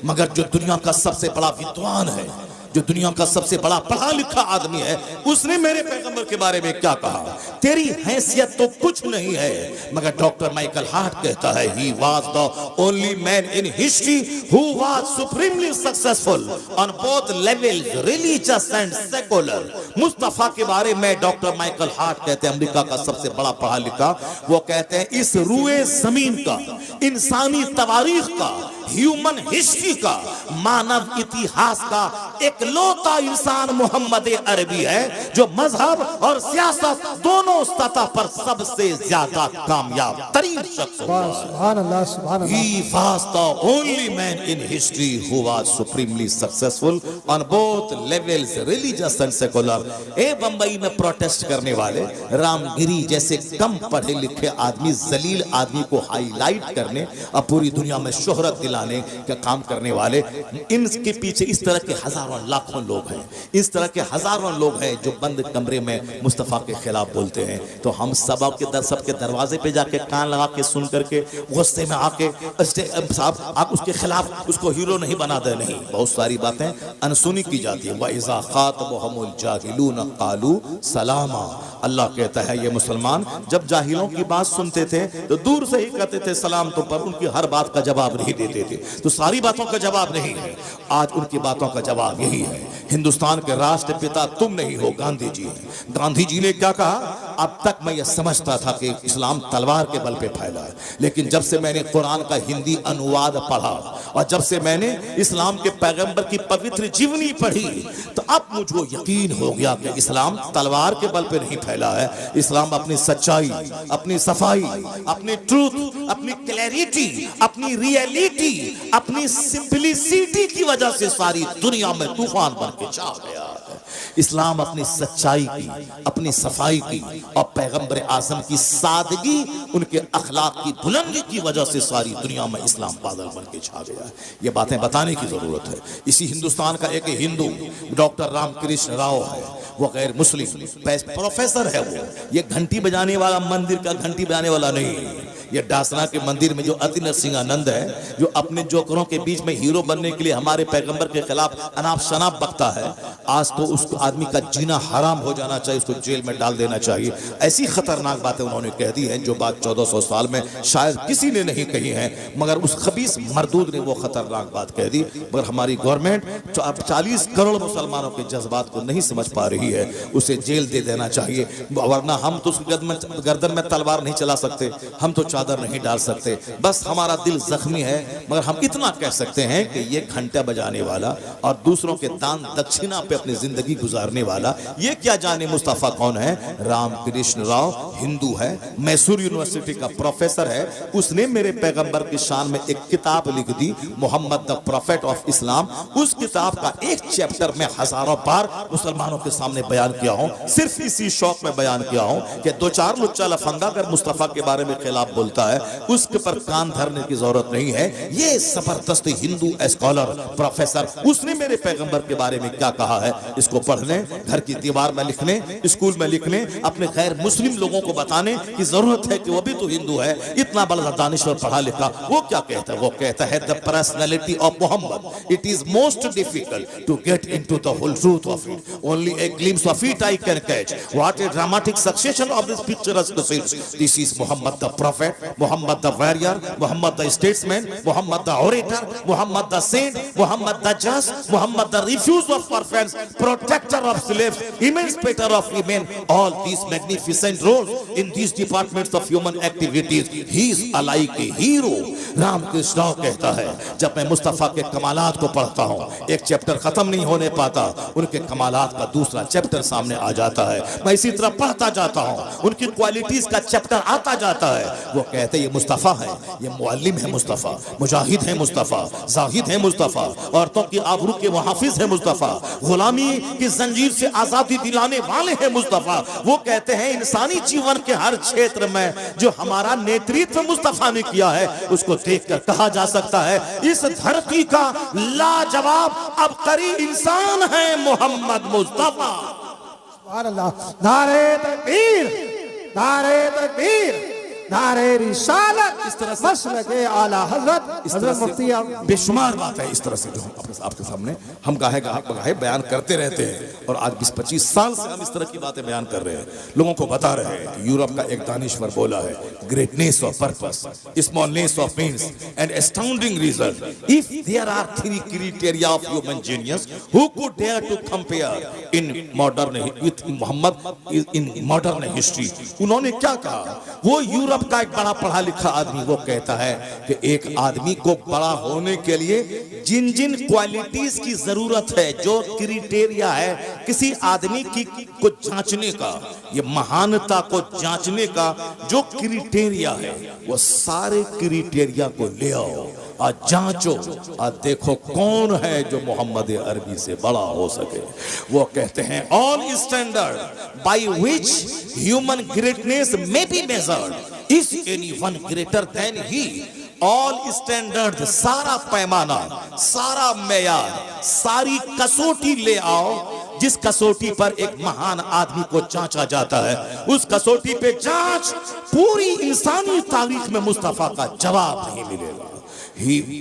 S1: मगर जो दुनिया का सबसे बड़ा विद्वान है, जो दुनिया का सबसे बड़ा पढ़ा लिखा आदमी है, उसने मेरे पैगंबर के बारे में क्या कहा। तेरी हैसियत तो कुछ नहीं है। मगर डॉक्टर माइकल हार्ट कहता है, he was the only man in history who was supremely successful on both levels, religious and secular। Mustafa के बारे में डॉक्टर माइकल हार्ट कहते हैं, अमेरिका का सबसे बड़ा पढ़ा लिखा, वो कहते हैं इस रूए जमीन का, इंसानी तवारीख का, ह्यूमन हिस्ट्री का, मानव इतिहास का एकलौता इंसान मोहम्मद अरबी है जो मजहब और सियासत दोनों सतह पर सबसे ज्यादा कामयाब तरीन शख्स हुआ।
S2: सुभान अल्लाह, सुभान अल्लाह।
S1: He was the only man in history who was supremely successful on both levels, religious and secular। ए बंबई में प्रोटेस्ट करने वाले रामगिरी जैसे कम पढ़े लिखे आदमी, जलील आदमी को हाईलाइट करने और पूरी दुनिया में शोहरत दिलाने का काम करने वाले, इनके पीछे इस तरह के हजारों लाखों लोग हैं, इस तरह के हजारों लोग हैं जो बंद कमरे में मुस्तफा के खिलाफ बोलते हैं। तो हम सबके दरवाजे पे जाके कान लगा के सुन करके गुस्से में आके साहब आप उसके खिलाफ उसको हीरो नहीं बना दे, नहीं। बहुत सारी बातें अनसुनी की जाती है। वइज़ा ख़ातबहुमुल जाहिलून क़ालू सलामा। अल्लाह कहता है ये मुसलमान जब जाहिलों की बात सुनते थे तो दूर से ही कहते थे सलाम, तो पर उनकी हर बात का जवाब नहीं देते थे। तो सारी बातों का जवाब नहीं है, आज उनकी बातों का जवाब यही है। हिंदुस्तान के राष्ट्रपिता तुम नहीं हो, गांधी जी हैं। गांधी जी ने क्या कहा, अब तक मैं ये समझता था कि इस्लाम तलवार के बल पे फैला है, लेकिन जब से मैंने कुरान का हिंदी अनुवाद पढ़ा और जब से मैंने इस्लाम के पैगंबर की पवित्र जीवनी पढ़ी, तो अब मुझको यकीन हो गया कि इस्लाम तलवार के बल पे नहीं फैला है। इस्लाम अपनी सच्चाई, अपनी सफाई, अपनी ट्रूथ, अपनी क्लैरिटी, अपनी रियलिटी, अपनी सिंपलिसिटी की वजह से सारी दुनिया में तूफान बन के छा गया है। इस्लाम अपनी सच्चाई की, अपनी सफाई की और पैगंबर आज़म की सादगी, उनके अखलाक की बुलंदी की वजह से सारी दुनिया में इस्लाम बादल बन के छा गया है। ये बातें बताने की जरूरत है। इसी हिंदुस्तान का एक हिंदू डॉक्टर रामकृष्ण राव है, वो गैर मुस्लिम प्रोफेसर है। वो ये घंटी बजाने वाला, मंदिर का घंटी बजाने वाला नहीं है। ये डासना के मंदिर में जो अति नरसिंहानंद है, जो अपने जोकरों के बीच में हीरो बनने के लिए हमारे पैगंबर के खिलाफ अनाप शनाप बकता है, आज तो उस आदमी का जीना हराम हो जाना चाहिए, उसको जेल में डाल देना चाहिए। ऐसी खतरनाक बातें उन्होंने कह दी हैं जो बात 1400 साल में शायद किसी ने नहीं कही है, मगर उस खबीस मरदूद ने वो खतरनाक बात कह दी। मगर हमारी गवर्नमेंट 40 करोड़ मुसलमानों के जज्बात को नहीं समझ पा रही है, उसे जेल दे देना चाहिए, वरना हम तो उसकी गर्दन में तलवार नहीं चला सकते, हम तो चादर नहीं डाल सकते। बस हमारा दिल जख्मी है, मगर हम इतना कह सकते हैं कि ये घंटा बजाने वाला और दूसरों के दान दक्षिणा पे अपनी जिंदगी गुजारने वाला, ये क्या जाने मुस्तफा कौन है। रामकृष्ण राव हिंदू है, मैसूर यूनिवर्सिटी का प्रोफेसर है। उसने मेरे पैगंबर की शान में एक किताब लिख दी, Muhammad the prophet of Islam. उस किताब का एक चैप्टर में हजारों बार मुसलमानों के सामने बयान किया हूं, सिर्फ इसी शौक में बयान किया हूं कि दो चार लुच्चा लफंगा अगर मुस्तफा के बारे में खिलाफ बोलता है, उसके पर कान धरने की जरूरत नहीं है। ये जबरदस्त हिंदू स्कॉलर प्रोफेसर, उसने मेरे पैगंबर के बारे में क्या कहा है, इसको पढ़ने, घर की दीवार में लिखने, स्कूल में लिखने, अपने गैर मुस्लिम लोगों को बताने की जरूरत है कि वो भी तो हिंदू है। इतना बड़ा दानिश्वर पढ़ा लिखा, वो क्या कहता है, वो कहता है the personality of Muhammad, it is most difficult to get into the whole truth of it, only a glimpse of it I can catch, what a dramatic succession of this picturesque scenes, this is Muhammad the prophet, Muhammad the warrior, Muhammad the statesman, Muhammad the orator, Muhammad the saint, Muhammad the just, Muhammad the refuge of orphans, protector of slaves, emancipator of women. All these magnificent roles in these departments of human activities, he is alike a hero. Ramakrishna कहता है, जब मैं मुस्तफा के कमालात को पढ़ता हूँ, एक चैप्टर खत्म नहीं होने पाता, उनके कमालात का दूसरा चैप्टर सामने आ जाता है। मैं इसी तरह पढ़ता जाता हूँ, उनकी क्वालिटीज का चैप्टर आता जाता है। वो कहते हैं ये मुस्तफा है, ये मुअल्लिम है मुस्तफा, मुजाहिद है मुस्तफा, जाहिद है मुस्तफा, औरतों की आबरू के मुहाफिज है मुस्तफा, गुलामी की जंजीर से आजादी दिलाने वाले हैं मुस्तफा। वो कहते हैं इंसानी जीवन के हर क्षेत्र में जो हमारा नेतृत्व मुस्तफा ने किया है, उसको देखकर कहा जा सकता है इस धरती का लाजवाब अबकरी इंसान है मोहम्मद मुस्तफा।
S2: सुभान अल्लाह। नारे तकबीर, नारे तकबीर, नारे रिसालत। इस तरह से मसलके आला हजरत,
S1: इस तरह
S2: हजरत मुफ्ती
S1: से बेशुमार बात है। इस तरह से जो हम आपके सामने हम गाहे बयान करते रहते हैं, और आज 20-25 साल से हम इस तरह की बातें बयान कर रहे हैं, लोगों को बता रहे हैं कि यूरोप का एक दानिश्वर बोला है, greatness of purpose, smallness of means and astounding result. If there are 3 criteria of human genius, who could dare to compare in modern with Muhammad in modern history. उन्होंने क्या कहा? वो यूरोप का एक बड़ा पढ़ा लिखा आदमी वो कहता है कि एक आदमी को बड़ा होने के लिए जिन जिन क्वालिटीज की जरूरत है, जो क्राइटेरिया है किसी आदमी की को जांचने का, ये महानता को जांचने का जो क्राइटेरिया है, वो सारे क्राइटेरिया को ले आओ, आज जांचो, आज देखो कौन है जो मोहम्मद अरबी से बड़ा हो सके। वो कहते हैं all standard by which human greatness may be measured is anyone greater than he. All standard, सारा पैमाना, सारा मेयार, सारी कसौटी ले आओ, जिस कसौटी पर एक महान आदमी को जांचा जाता है, उस कसौटी पे जांच पूरी इंसानी तारीख में मुस्तफा का जवाब नहीं मिलेगा,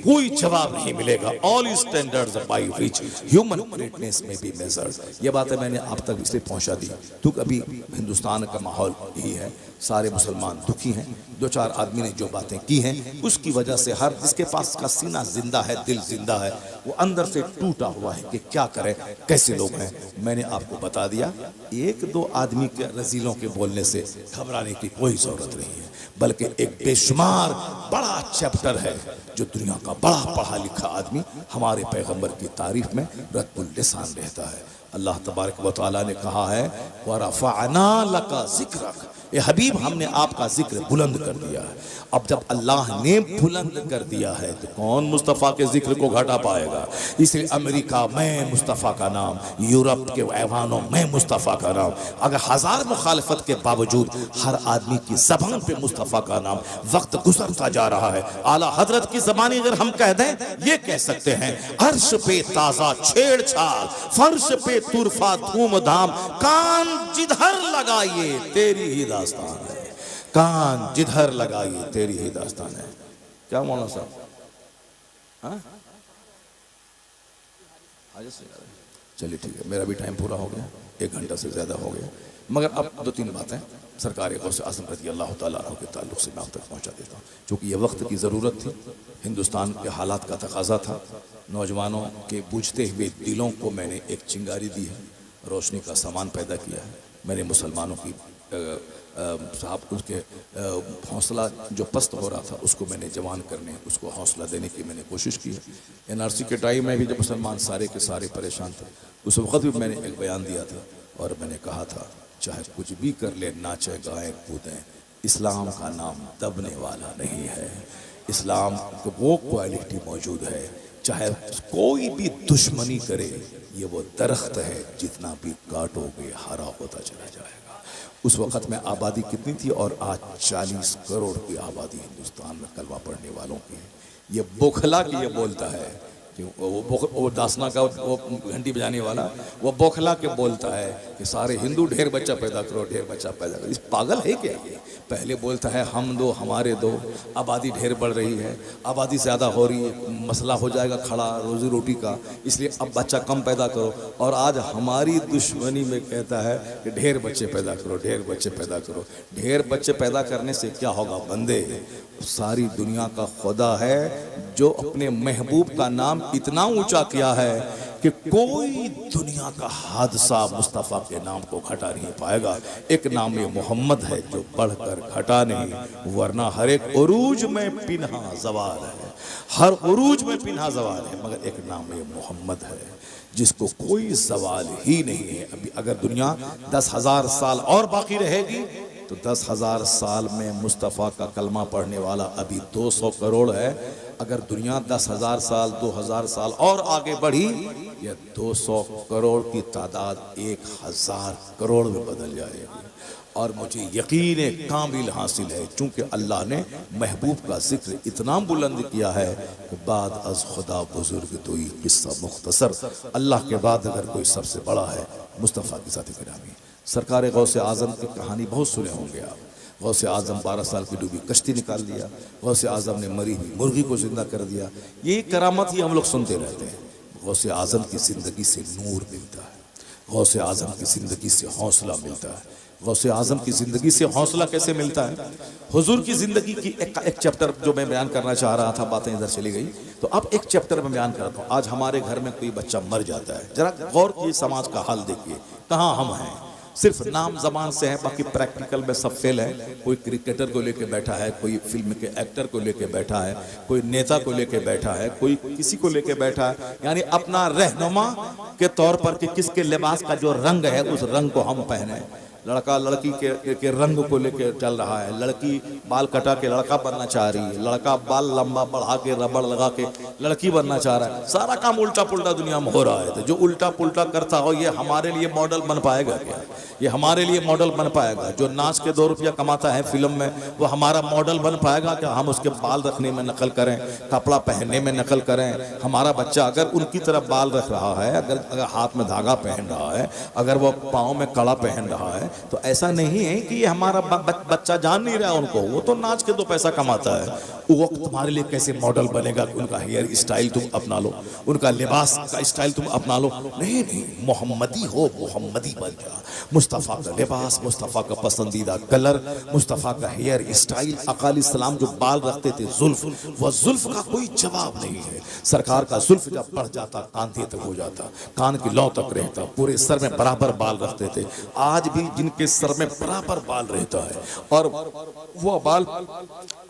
S1: कोई जवाब नहीं मिलेगा। All standards by which human greatness में बी मेजर्ड। ये बातें मैंने आप तक इसलिए पहुंचा दी तो अभी हिंदुस्तान का माहौल यही है, सारे मुसलमान दुखी हैं। 2-4 आदमी ने जो बातें की हैं उसकी वजह से हर जिसके पास का सीना जिंदा है, दिल जिंदा है, वो अंदर से टूटा हुआ है कि क्या करें, कैसे लोग हैं। मैंने आपको बता दिया, 1-2 आदमी के रजीलों के बोलने से घबराने की कोई जरूरत नहीं है, बल्कि एक बेशुमार बड़ा चैप्टर है जो दुनिया का बड़ा पढ़ा लिखा आदमी हमारे पैगंबर की तारीफ में रद्दुल लिसान रहता है। अल्लाह तबारक व तआला ने कहा है वरफ़अना लका ज़िक्रक, ए हबीब हमने आपका जिक्र बुलंद कर दिया है। अब जब अल्लाह ने बुलंद कर दिया है तो कौन मुस्तफ़ा के जिक्र को घटा पाएगा। इसलिए अमेरिका में मुस्तफ़ा का नाम, यूरोप के ऐवानों में मुस्तफ़ा का नाम, अगर 1000 मुखालफत के बावजूद हर आदमी की ज़बान पे मुस्तफ़ा का नाम, वक्त गुजरता जा रहा है। आला हजरत की ज़बानी अगर हम कह दें, ये कह सकते हैं अर्श पे ताज़ा छेड़छाड़, फर्श पे तुरफा धूमधाम, कान जिधर लगाइए तेरी ही दास्तान है, कान जिधर लगाइए तेरी ही दास्तान है। क्या मौलाना साहब, हाँ चलिए ठीक है, मेरा भी टाइम पूरा हो गया, 1 घंटा से ज्यादा हो गया, मगर अब 2-3 बातें सरकार गौसे आज़म रज़ी अल्लाह तआला अन्हु के ताल्लुक से मैं आप तक पहुँचा देता हूँ, क्योंकि ये वक्त की ज़रूरत थी, हिंदुस्तान के हालात का तकाजा था। नौजवानों के बूझते हुए दिलों को मैंने एक चिंगारी दी है, रोशनी का सामान पैदा किया है। मैंने मुसलमानों की साहब उसके हौसला जो पस्त हो रहा था उसको मैंने जवान करने, उसको हौसला देने की मैंने कोशिश की है। NRC के टाइम में भी जब मुसलमान सारे के सारे परेशान थे, उस वक्त भी मैंने एक बयान दिया था और मैंने कहा था चाहे कुछ भी कर ले, नाचे गाएं कूदें, इस्लाम का नाम दबने वाला नहीं है। इस्लाम को वो क्वालिटी मौजूद है, चाहे कोई भी दुश्मनी करे, ये वो दरख्त है जितना भी काटोगे हरा होता चला जाएगा। उस वक़्त में आबादी कितनी थी और आज 40 करोड़ की आबादी हिंदुस्तान में कलमा पढ़ने वालों की है। ये बोखला के ये बोलता है कि वो दासना का वो घंटी बजाने वाला वो बौखला के बोलता है कि सारे हिंदू ढेर बच्चा पैदा करो, ढेर बच्चा पैदा करो। इस पागल है क्या ये? पहले बोलता है हम दो हमारे दो, आबादी ढेर बढ़ रही है, आबादी ज़्यादा हो रही है, मसला हो जाएगा खड़ा रोजी रोटी का, इसलिए अब बच्चा कम पैदा करो। और आज हमारी दुश्मनी में कहता है कि ढेर बच्चे पैदा करो, ढेर बच्चे पैदा करो। ढेर बच्चे पैदा करने से क्या होगा बंदे? सारी दुनिया का खुदा है जो अपने महबूब का नाम इतना ऊंचा किया है कि कोई दुनिया का हादसा मुस्तफ़ा के नाम को घटा नहीं पाएगा। एक नाम ये मोहम्मद है जो बढ़कर घटा नहीं, वरना हर एक उरूज में पिन्हा ज़वाल है, हर उरूज में पिन्हा ज़वाल है, मगर एक नाम ये मोहम्मद है जिसको कोई सवाल ही नहीं है। अभी अगर दुनिया 10,000 साल और बाकी रहेगी तो 10,000 साल में मुस्तफ़ा का कलमा पढ़ने वाला अभी 200 करोड़ है। अगर दुनिया 10,000 साल 2,000 साल और आगे बढ़ी, यह 200 करोड़ की तादाद 1,000 करोड़ में बदल जाएगी। और मुझे यकीन कामिल हासिल है, चूँकि अल्लाह ने महबूब का जिक्र इतना बुलंद किया है कि बाद अज खुदा बुजुर्ग तो ये किस्सा मुख्तसर, अल्लाह के बाद अगर कोई सबसे बड़ा है मुस्तफ़ा की ज़ात गिरामी। सरकार गौसे आज़म की कहानी बहुत सुने होंगे आप। गौसे आज़म 12 साल की डूबी कश्ती निकाल दिया, गौसे आज़म ने मरी हुई मुर्गी को जिंदा कर दिया। ये करामत ही हम लोग सुनते रहते हैं। गौसे आज़म की ज़िंदगी से नूर मिलता है, गौसे आज़म की ज़िंदगी से हौसला मिलता है। गौसे आज़म की ज़िंदगी से हौसला कैसे मिलता है? हुजूर की ज़िंदगी की एक चैप्टर जो मैं बयान करना चाह रहा था, बातें इधर चली गई, तो अब एक चैप्टर में बयान करता हूँ। आज हमारे घर में कोई बच्चा मर जाता है, जरा गौर कीजिए, समाज का हाल देखिए, कहाँ हम हैं। सिर्फ नाम जबान से है, बाकी प्रैक्टिकल में सब फेल है। कोई क्रिकेटर को लेके बैठा है, कोई फिल्म के एक्टर को लेके बैठा है, कोई नेता को लेके बैठा है, कोई किसी को लेके बैठा है, यानी अपना रहनुमा के तौर पर कि किसके लिबास का जो रंग है उस रंग को हम पहने। लड़का लड़की के रंग को लेके चल रहा है, लड़की बाल कटा के लड़का बनना चाह रही है, लड़का बाल लंबा बढ़ा के रबड़ लगा के लड़की बनना चाह रहा है। सारा काम उल्टा पुल्टा दुनिया में हो रहा है। तो जो उल्टा पुल्टा करता हो ये हमारे लिए मॉडल बन पाएगा क्या? ये हमारे लिए मॉडल बन पाएगा? जो नाच के 2 रुपया कमाता है फिल्म में, वो हमारा मॉडल बन पाएगा क्या? हम उसके बाल रखने में नकल करें, कपड़ा पहनने में नकल करें। हमारा बच्चा अगर उनकी तरफ बाल रख रहा है, अगर हाथ में धागा पहन रहा है, अगर वो पाँव में कड़ा पहन रहा है, तो ऐसा नहीं है कि ये हमारा बच्चा जान नहीं रहा उनको, वो तो नाच के 2 पैसा कमाता है। वो तुम्हारे लिए कैसे मॉडल बनेगा? उनका हेयर स्टाइल तुम अपना लो, उनका लिबास का स्टाइल तुम अपना लो। नहीं नहीं, मोहम्मदी हो, मोहम्मदी बन जा। मुस्तफ़ा का लिबास, मुस्तफ़ा का पसंदीदा कलर, मुस्तफ़ा का हेयर स्टाइल। अकाली सलाम जो बाल रखते थे जुल्फ, वह जुल्फ का कोई जवाब नहीं है। सरकार का जुल्फ जब बढ़ जाता कांधे तक हो जाता, कान की लौ तक रहता, पूरे सर में बराबर बाल रखते थे। आज भी जिनके सर में बराबर बाल रहता है और वो बाल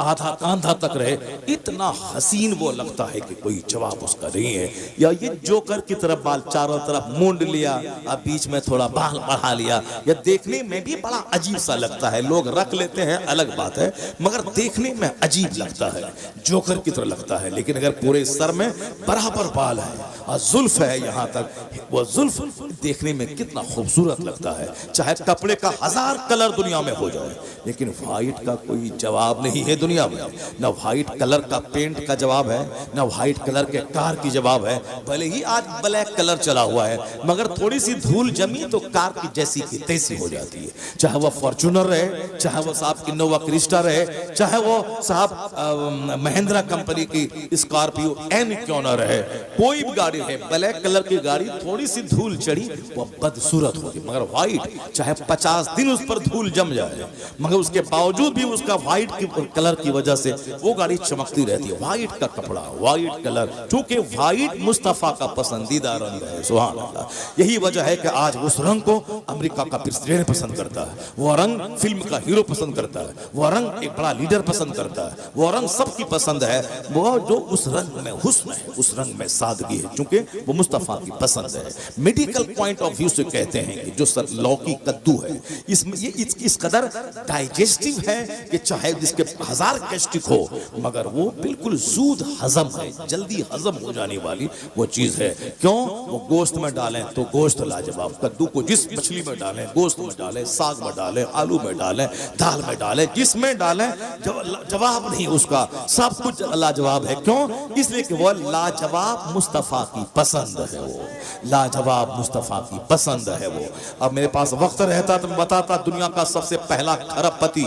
S1: आधा कांधा तक रहे, इतना हसीन वो लगता है कि कोई जवाब उसका नहीं है। या ये जोकर की तरफ बाल चारों तरफ मूंड लिया, अब बीच में थोड़ा बाल बढ़ा लिया, या देखने में भी बड़ा अजीब सा लगता है। लोग रख लेते हैं अलग बात है, मगर देखने में अजीब लगता है, जोकर की तरह लगता है। लेकिन अगर पूरे सर में बराबर बाल है और जुल्फ है यहाँ तक, वो जुल्फ देखने में कितना खूबसूरत लगता है। चाहे कपड़े का 1000 कलर दुनिया में हो जाए, लेकिन व्हाइट का कोई जवाब नहीं है दुनिया में। न व्हाइट कलर का पेंट का जवाब है, न व्हाइट कलर के कार की जवाब है। भले ही आज ब्लैक कलर चला हुआ है, मगर थोड़ी सी धूल जमी तो कार की जैसी की तैसी हो जाती है। चाहे वो फॉर्च्यूनर रहे, चाहे वो साहब इनोवा क्रिस्टा रहे, चाहे वो साहब महिंद्रा कंपनी की स्कॉर्पियो एन क्यों न रहे, कोई भी गाड़ी है, ब्लैक कलर की गाड़ी थोड़ी सी धूल चढ़ी वो बदसूरत होगी। मगर व्हाइट चाहे 50 दिन उस पर धूल जम जाए, मगर उसके बावजूद भी उसका व्हाइट कलर की वजह से वो गाड़ी चमकती रहती है। व्हाइट का कपड़ा, व्हाइट कलर, क्योंकि व्हाइट मुस्तफा का पसंदीदा रंग है। सुभान अल्लाह। यही वजह है कि आज उस रंग को अमेरिका का प्रेसिडेंट पसंद करता है, वो रंग फिल्म का हीरो पसंद करता है, वो रंग एक बड़ा लीडर पसंद करता है, वो रंग सबकी पसंद है। वो जो उस रंग में हुस्न है, उस रंग में सादगी है, क्योंकि वो मुस्तफा की पसंद है। मेडिकल पॉइंट ऑफ व्यू से कहते हैं कि जो लौकी कद्दू है। इसमें ये इस कदर डाइजेस्टिव है कि चाहे जिसके 1000 गैस्ट्रिक हो मगर वो बिल्कुल जूद हजम है, जल्दी हजम हो जाने वाली वो चीज है। क्यों? वो गोश्त में डालें तो गोश्त लाजवाब, कद्दू को जिस मछली में डालें, गोश्त में डालें, साग में डालें, आलू में डालें, दाल में डालें, जिसमें डालें जवाब नहीं उसका, सब कुछ लाजवाब है। क्यों? इसलिए कि वो लाजवाब मुस्तफा की पसंद है, वो लाजवाब मुस्तफा की पसंद है वो। अब मेरे पास वक्त रहता तो मैं बताता दुनिया का सबसे पहला खरबपति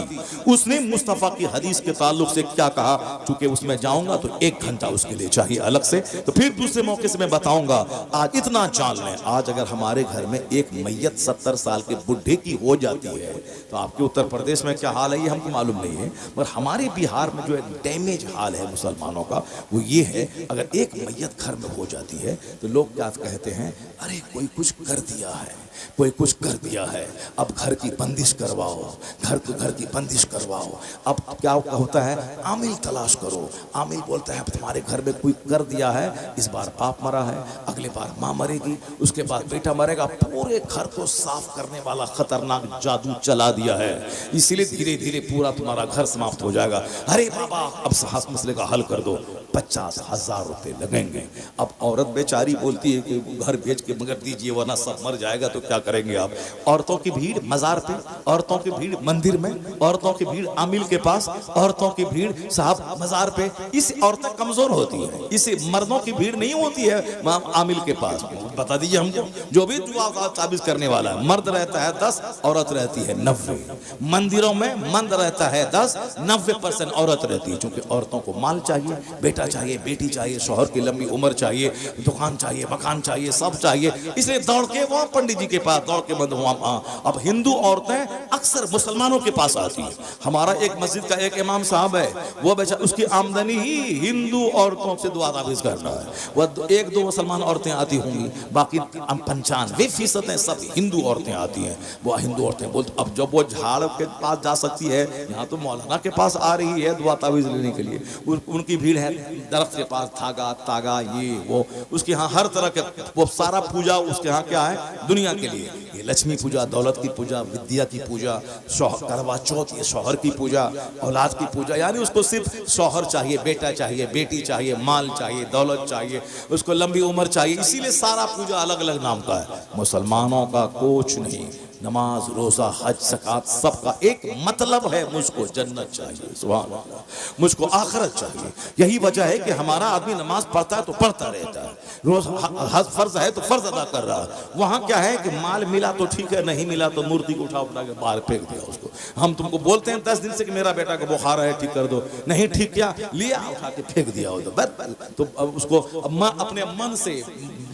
S1: उसने मुस्तफा की हदीस के ताल्लुक से क्या कहा, चूंकि उसमें जाऊंगा तो 1 घंटा उसके लिए चाहिए अलग से, तो फिर दूसरे मौके से मैं बताऊंगा। आज इतना जान लें, आज अगर हमारे घर में एक मैयत 70 साल के बुढ़े की हो जाती है तो आपके उत्तर प्रदेश में क्या हाल है ये हमको मालूम नहीं है, मगर हमारे बिहार में जो डैमेज हाल है मुसलमानों का वो ये है, अगर एक मैयत घर में हो जाती है तो लोग क्या कहते हैं, अरे कोई कुछ कर दिया है, कोई कुछ कर दिया है, अब घर की बंदिश करवाओ, घर की बंदिश करवाओ। अब क्या होता है, आमिल तलाश करो। आमिल बोलता है तुम्हारे घर में कोई कर दिया है, इस बार बाप मरा है, अगले बार माँ मरेगी, उसके बाद बेटा मरेगा, पूरे घर को साफ करने वाला खतरनाक जादू चला दिया है, इसीलिए धीरे धीरे पूरा तुम्हारा घर समाप्त हो जाएगा। अरे बाबा अब साहस मसले का हल कर दो, 50,000 रुपए लगेंगे। अब औरत बेचारी बोलती है कि घर भेज के मगर दीजिए वरना सब मर जाएगा, तो क्या करेंगे आप? औरतों की भीड़ मजार पे, औरतों की भीड़ मंदिर में, औरतों की भीड़ आमिल के पास, औरतों की भीड़ साहब मजार पे। इस औरतें कमजोर होती है, इसे मर्दों की भीड़ नहीं होती है आमिल के पास। बता दीजिए हमको, जो भी दुआ ताबीज करने वाला है, मर्द रहता है 10, औरत रहती है 90। मंदिरों में मर्द रहता है 10, 90% औरत रहती है, क्योंकि औरतों को माल चाहिए, बेटा चाहिए, बेटी चाहिए, शौहर की लंबी उम्र चाहिए, दुकान चाहिए, मकान चाहिए, सब चाहिए, इसलिए दौड़ के वो पंडित जी के पास दौड़ के बंद हुआ। अब हिंदू औरतें अक्सर मुसलमानों के पास आती है। हमारा एक मस्जिद का एक इमाम साहब है, वो बेचारा उसकी आमदनी ही हिंदू औरतों से दुआ ताबीज करना है। वह 1-2 मुसलमान औरतें आती होंगी, बाकी 95% सब हिंदू औरतें आती हैं। वो हिंदू औरतें बोलते, अब जब वो झाड़ के पास जा सकती है, यहाँ तो मौलाना के पास आ रही है दुआ ताबीज लेने के लिए, उनकी भीड़ है दरख्त के पास, धागा तागा ये वो, उसके यहाँ हर तरह के वो सारा पूजा उसके यहाँ क्या है दुनिया के लिए। ये लक्ष्मी पूजा, दौलत की पूजा, विद्या की पूजा, करवा चौथ, ये शौहर की पूजा, औलाद की पूजा, यानी उसको सिर्फ शौहर चाहिए, बेटा चाहिए, बेटी चाहिए, माल चाहिए, दौलत चाहिए, उसको लंबी उम्र चाहिए, इसीलिए सारा पूजा अलग अलग नाम का है। मुसलमानों का कुछ नहीं, नमाज, रोजा, हज, ज़कात, सबका एक मतलब है, मुझको जन्नत चाहिए, सुभान अल्लाह, मुझको आखिरत चाहिए। यही वजह है कि हमारा आदमी नमाज पढ़ता है तो पढ़ता रहता है, रोज हज फर्ज है तो फर्ज अदा कर रहा है। वहाँ क्या है कि माल मिला तो ठीक है, नहीं मिला तो मूर्ति को उठा के बाहर फेंक दिया उसको। हम तुमको बोलते हैं 10 दिन से कि मेरा बेटा को बुखार है, ठीक कर दो, नहीं ठीक किया, लिया उठा के फेंक दिया तो उसको अपने मन से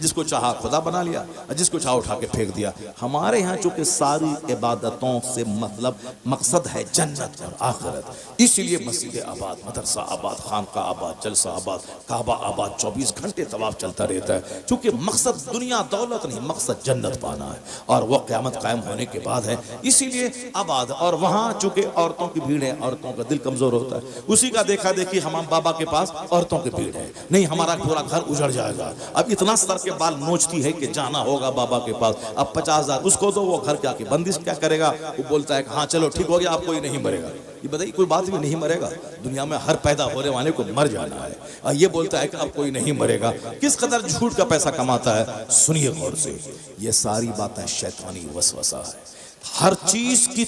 S1: जिसको चाहा खुदा बना लिया, जिसको चाहा उठा के फेंक दिया। हमारे यहाँ चूंकि सारी इबादतों से मतलब मकसद है जन्नत और आखिरत, इसलिए मस्जिद आबाद, मदरसा आबाद, खानका आबाद, जलसा आबाद, काबा आबाद, 24 घंटे तवाफ चलता रहता है, क्योंकि मकसद दुनिया दौलत नहीं, मकसद जन्नत पाना है, और वह क़यामत कायम होने के बाद है, इसीलिए आबाद। और वहाँ चूंकि औरतों की भीड़ है, औरतों का दिल कमजोर होता है, उसी का देखा देखी हमाम बाबा के पास औरतों की भीड़ है, नहीं हमारा पूरा घर उजड़ जाएगा। अब इतना सर के बाल नोचती है कि जाना होगा बाबा के पास, अब 50,000 उसको दो, वो घर क्या की बंदिश क्या करेगा? वो बोलता है कि हाँ चलो ठीक हो गया, आप कोई नहीं मरेगा। ये बताइए कोई बात भी नहीं मरेगा, दुनिया में हर पैदा होने वाले को मर जाना है, और ये बोलता है कि अब कोई नहीं मरेगा। किस कदर झूठ का पैसा कमाता है, सुनिए गौर से। ये सारी बातें शैतानी वसवसा है, हर चीज की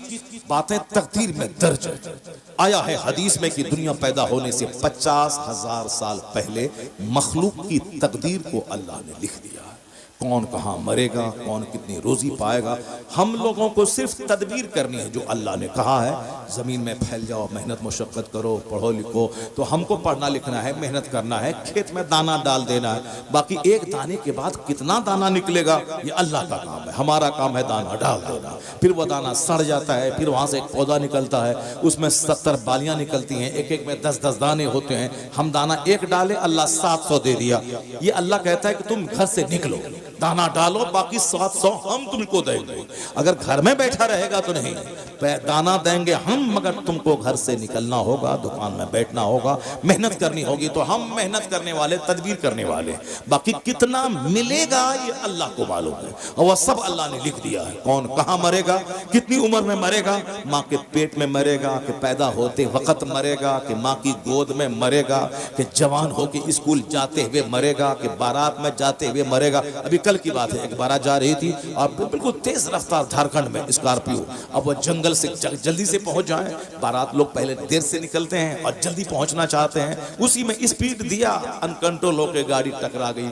S1: बातें तकदीर में दर्ज है। आया है हदीस में कि दुनिया पैदा होने से 50,000 साल पहले मखलूक की तकदीर को अल्लाह ने लिख दिया। कौन कहाँ मरेगा, कौन कितनी रोजी पाएगा, हम लोगों को सिर्फ तदबीर करनी है। जो अल्लाह ने कहा है ज़मीन में फैल जाओ, मेहनत मुशक्क़त करो, पढ़ो लिखो, तो हमको पढ़ना लिखना है, मेहनत करना है, खेत में दाना डाल देना है। बाकी एक दाने के बाद कितना दाना निकलेगा ये अल्लाह का काम है, हमारा काम है दाना डाल देना। फिर वो दाना सड़ जाता है, फिर वहाँ से एक पौधा निकलता है, उसमें 70 बालियाँ निकलती हैं, एक एक में 10-10 दाने होते हैं। हम दाना एक डाले, अल्लाह 700 दे दिया। ये अल्लाह कहता है कि तुम घर से निकलो, दाना डालो, बाकी 700 हम तुमको देंगे। अगर घर में बैठा रहेगा तो नहीं, दाना देंगे हम, मगर तुमको घर से निकलना होगा, दुकान में बैठना होगा, मेहनत करनी होगी। तो हम मेहनत करने वाले, तदबीर करने वाले, बाकी कितना मिलेगा ये अल्लाह को मालूम है, और वह सब अल्लाह ने लिख दिया है। कौन कहाँ मरेगा, कितनी उम्र में मरेगा, माँ के पेट में मरेगा कि पैदा होते वक्त मरेगा, कि माँ की गोद में मरेगा, कि जवान होके स्कूल जाते हुए मरेगा, कि बारात में जाते हुए मरेगा। अभी कल की बात है, एक बारात जा रही थी और बिल्कुल तेज रफ्तार झारखंड में स्कॉर्पियो, अब वो जंगल से जल्दी से पहुंच जाए। बारात लोग पहले देर से निकलते हैं और जल्दी पहुंचना चाहते हैं, उसी में स्पीड दिया, अनकंट्रोल होकर गाड़ी टकरा गई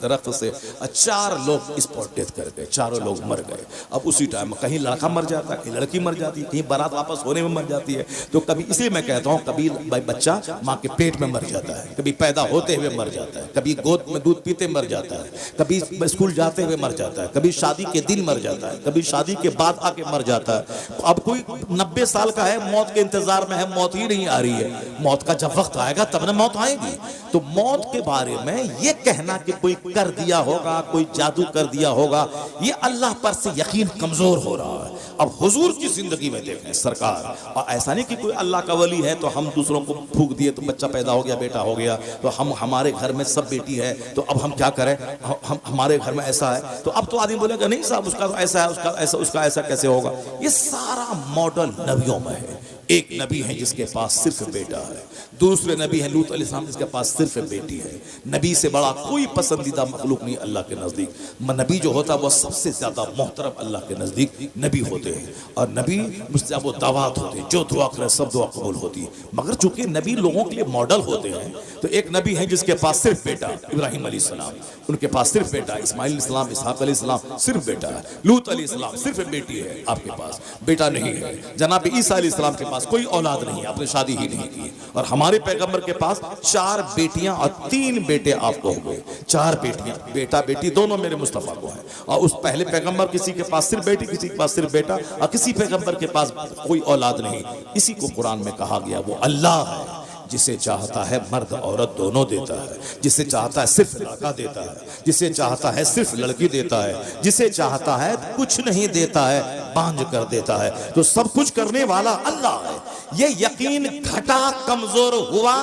S1: दरख्त से, 4 लोग स्पॉट डेथ कर गए, चारों लोग मर गए। अब उसी टाइम कहीं लड़का मर जाता है, कहीं लड़की मर जाती है, कहीं बारात वापस होने में मर जाती है। तो कभी, इसलिए मैं कहता हूँ, कभी बच्चा माँ के पेट में मर जाता है, कभी पैदा होते हुए मर जाता है, कभी गोद में दूध पीते मर जाता है, कभी स्कूल जाते हुए मर जाता है, कभी शादी के दिन मर जाता है, कभी शादी के बाद आके मर जाता है। अब कोई 90 साल का है, मौत के इंतजार में है, मौत ही नहीं आ रही है। मौत का जब वक्त आएगा तब ना मौत आएगी। तो मौत के बारे में ये कहना कि कोई कर दिया होगा, कोई जादू कर दिया होगा, ये अल्लाह पर से यकीन कमजोर हो रहा है। अब हुजूर की जिंदगी में देखें सरकार, और ऐसा नहीं कि कोई अल्लाह का वली है तो हम दूसरों को फूंक दिए तो बच्चा पैदा हो गया, बेटा हो गया, तो हमारे घर में सब बेटी है तो अब हम क्या करें, हम हमारे घर में ऐसा है। तो अब तो आदमी बोलेगा नहीं साहब उसका तो ऐसा है, उसका ऐसा कैसे होगा। ये सारा मॉडल नबियों में है। एक नबी है जिसके पास सिर्फ बेटा है, दूसरे नबी है लूत अलैहिस्सलाम जिसके पास सिर्फ बेटी है। नबी से बड़ा कोई पसंदीदा मखलूक नहीं अल्लाह के नजदीक। नबी जो होता है वह सबसे ज्यादा मोहतरम अल्लाह के नजदीक नबी होते हैं, और नबी मुझसे वो दावत होते हैं, जो दुआ करे सब दुआ कबूल होती है। मगर चूंकि नबी लोगों के लिए मॉडल होते हैं, तो एक नबी है जिसके पास सिर्फ बेटा इब्राहिम अलैहिस्सलाम, उनके पास सिर्फ बेटा इस्माइल अलैहिस्सलाम, इसहाक अलैहिस्सलाम सिर्फ बेटा है, लूत अलैहिस्सलाम सिर्फ बेटी है, आपके पास बेटा नहीं है। जनाब ईसा अलैहिस्सलाम के पास कोई औलाद नहीं है, आपने शादी ही नहीं की। और हमारे पैगंबर के पास 4 बेटियां और 3 बेटे आपको हो गए। 4 बेटियां, बेटा बेटी दोनों मेरे मुस्तफा को हैं। और उस पहले पैगंबर किसी के पास सिर्फ बेटी, किसी के पास सिर्फ बेटा, और किसी पैगंबर के पास कोई औलाद नहीं। इसी को कुरान में कहा गया वो अल्लाह है जिसे चाहता है मर्द औरत दोनों देता है, जिसे चाहता है सिर्फ लड़का देता है, जिसे चाहता है सिर्फ लड़की देता है, जिसे चाहता है कुछ नहीं देता है, बांझ कर देता है। तो सब कुछ करने वाला अल्लाह है। ये यकीन घटा, कमजोर हुआ।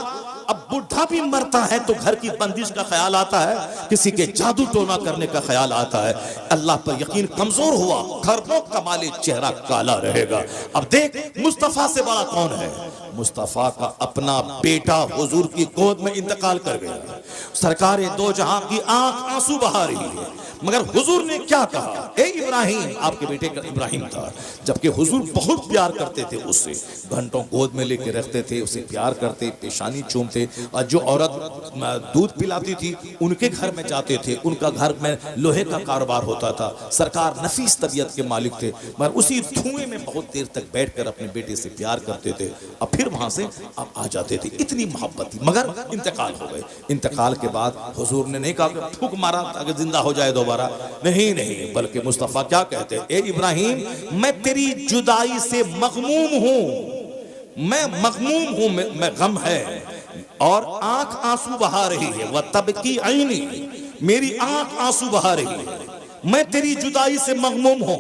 S1: अब बुढ़ा भी मरता है तो घर की बंदिश का ख्याल आता है, किसी के जादू टोना करने का ख्याल आता है। अल्लाह पर यकीन कमजोर हुआ, खरबों का माले चेहरा काला रहेगा। अब देख मुस्तफा से बड़ा कौन है। मुस्तफा का अपना बेटा हुजूर की गोद में इंतकाल कर गया। सरकार दो जहां की आंख आंसू बहा रही है, मगर हुजूर ने क्या कहा, ए इब्राहिम, आपके बेटे का इब्राहिम था, जबकि हुजूर बहुत प्यार करते थे उससे, घंटों गोद में लेके रखते थे, उसे प्यार करते, पेशानी चूमते। और जो औरत दूध पिलाती थी उनके घर में जाते थे, उनका घर में लोहे का कारोबार होता था। सरकार नफीस तबीयत के मालिक थे, मगर उसी धुएं में बहुत देर तक बैठकर अपने बेटे से प्यार करते थे, और फिर वहां से अब आ जाते थे। इतनी मोहब्बत थी। मगर इंतकाल हो गए। इंतकाल के बाद हुजूर ने नहीं कहा कि फूंक मारा ताकि जिंदा हो जाए दोबारा, नहीं नहीं, बल्कि मुस्तफा क्या कहते, ए इब्राहिम, मैं तेरी जुदाई से मगमूम हूं, मैं मगमूम हूं, मैं गम है, और आंख आंसू बहा रही है। वह तब की आईनी, मेरी आंख आंसू बहा रही है, मैं तेरी जुदाई से मगमूम हूं,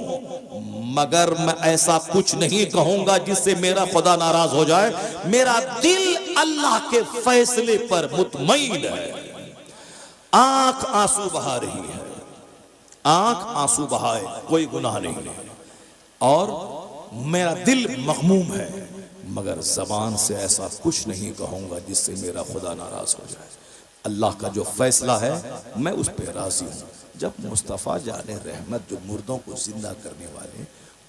S1: मगर मैं ऐसा कुछ नहीं कहूंगा जिससे मेरा खुदा नाराज हो जाए। मेरा दिल अल्लाह के फैसले पर मुतमईन है। आंख आंसू बहा रही है, आंख आंसू बहाए, कोई गुनाह नहीं है, और मेरा दिल मगमूम है, मगर जबान से ऐसा कुछ नहीं कहूंगा जिससे मेरा खुदा नाराज हो जाए। अल्लाह का जो फैसला है मैं उस पर राजी हूं। जब मुस्तफ़ा जाने रहमत, जो मुर्दों को जिंदा करने वाले,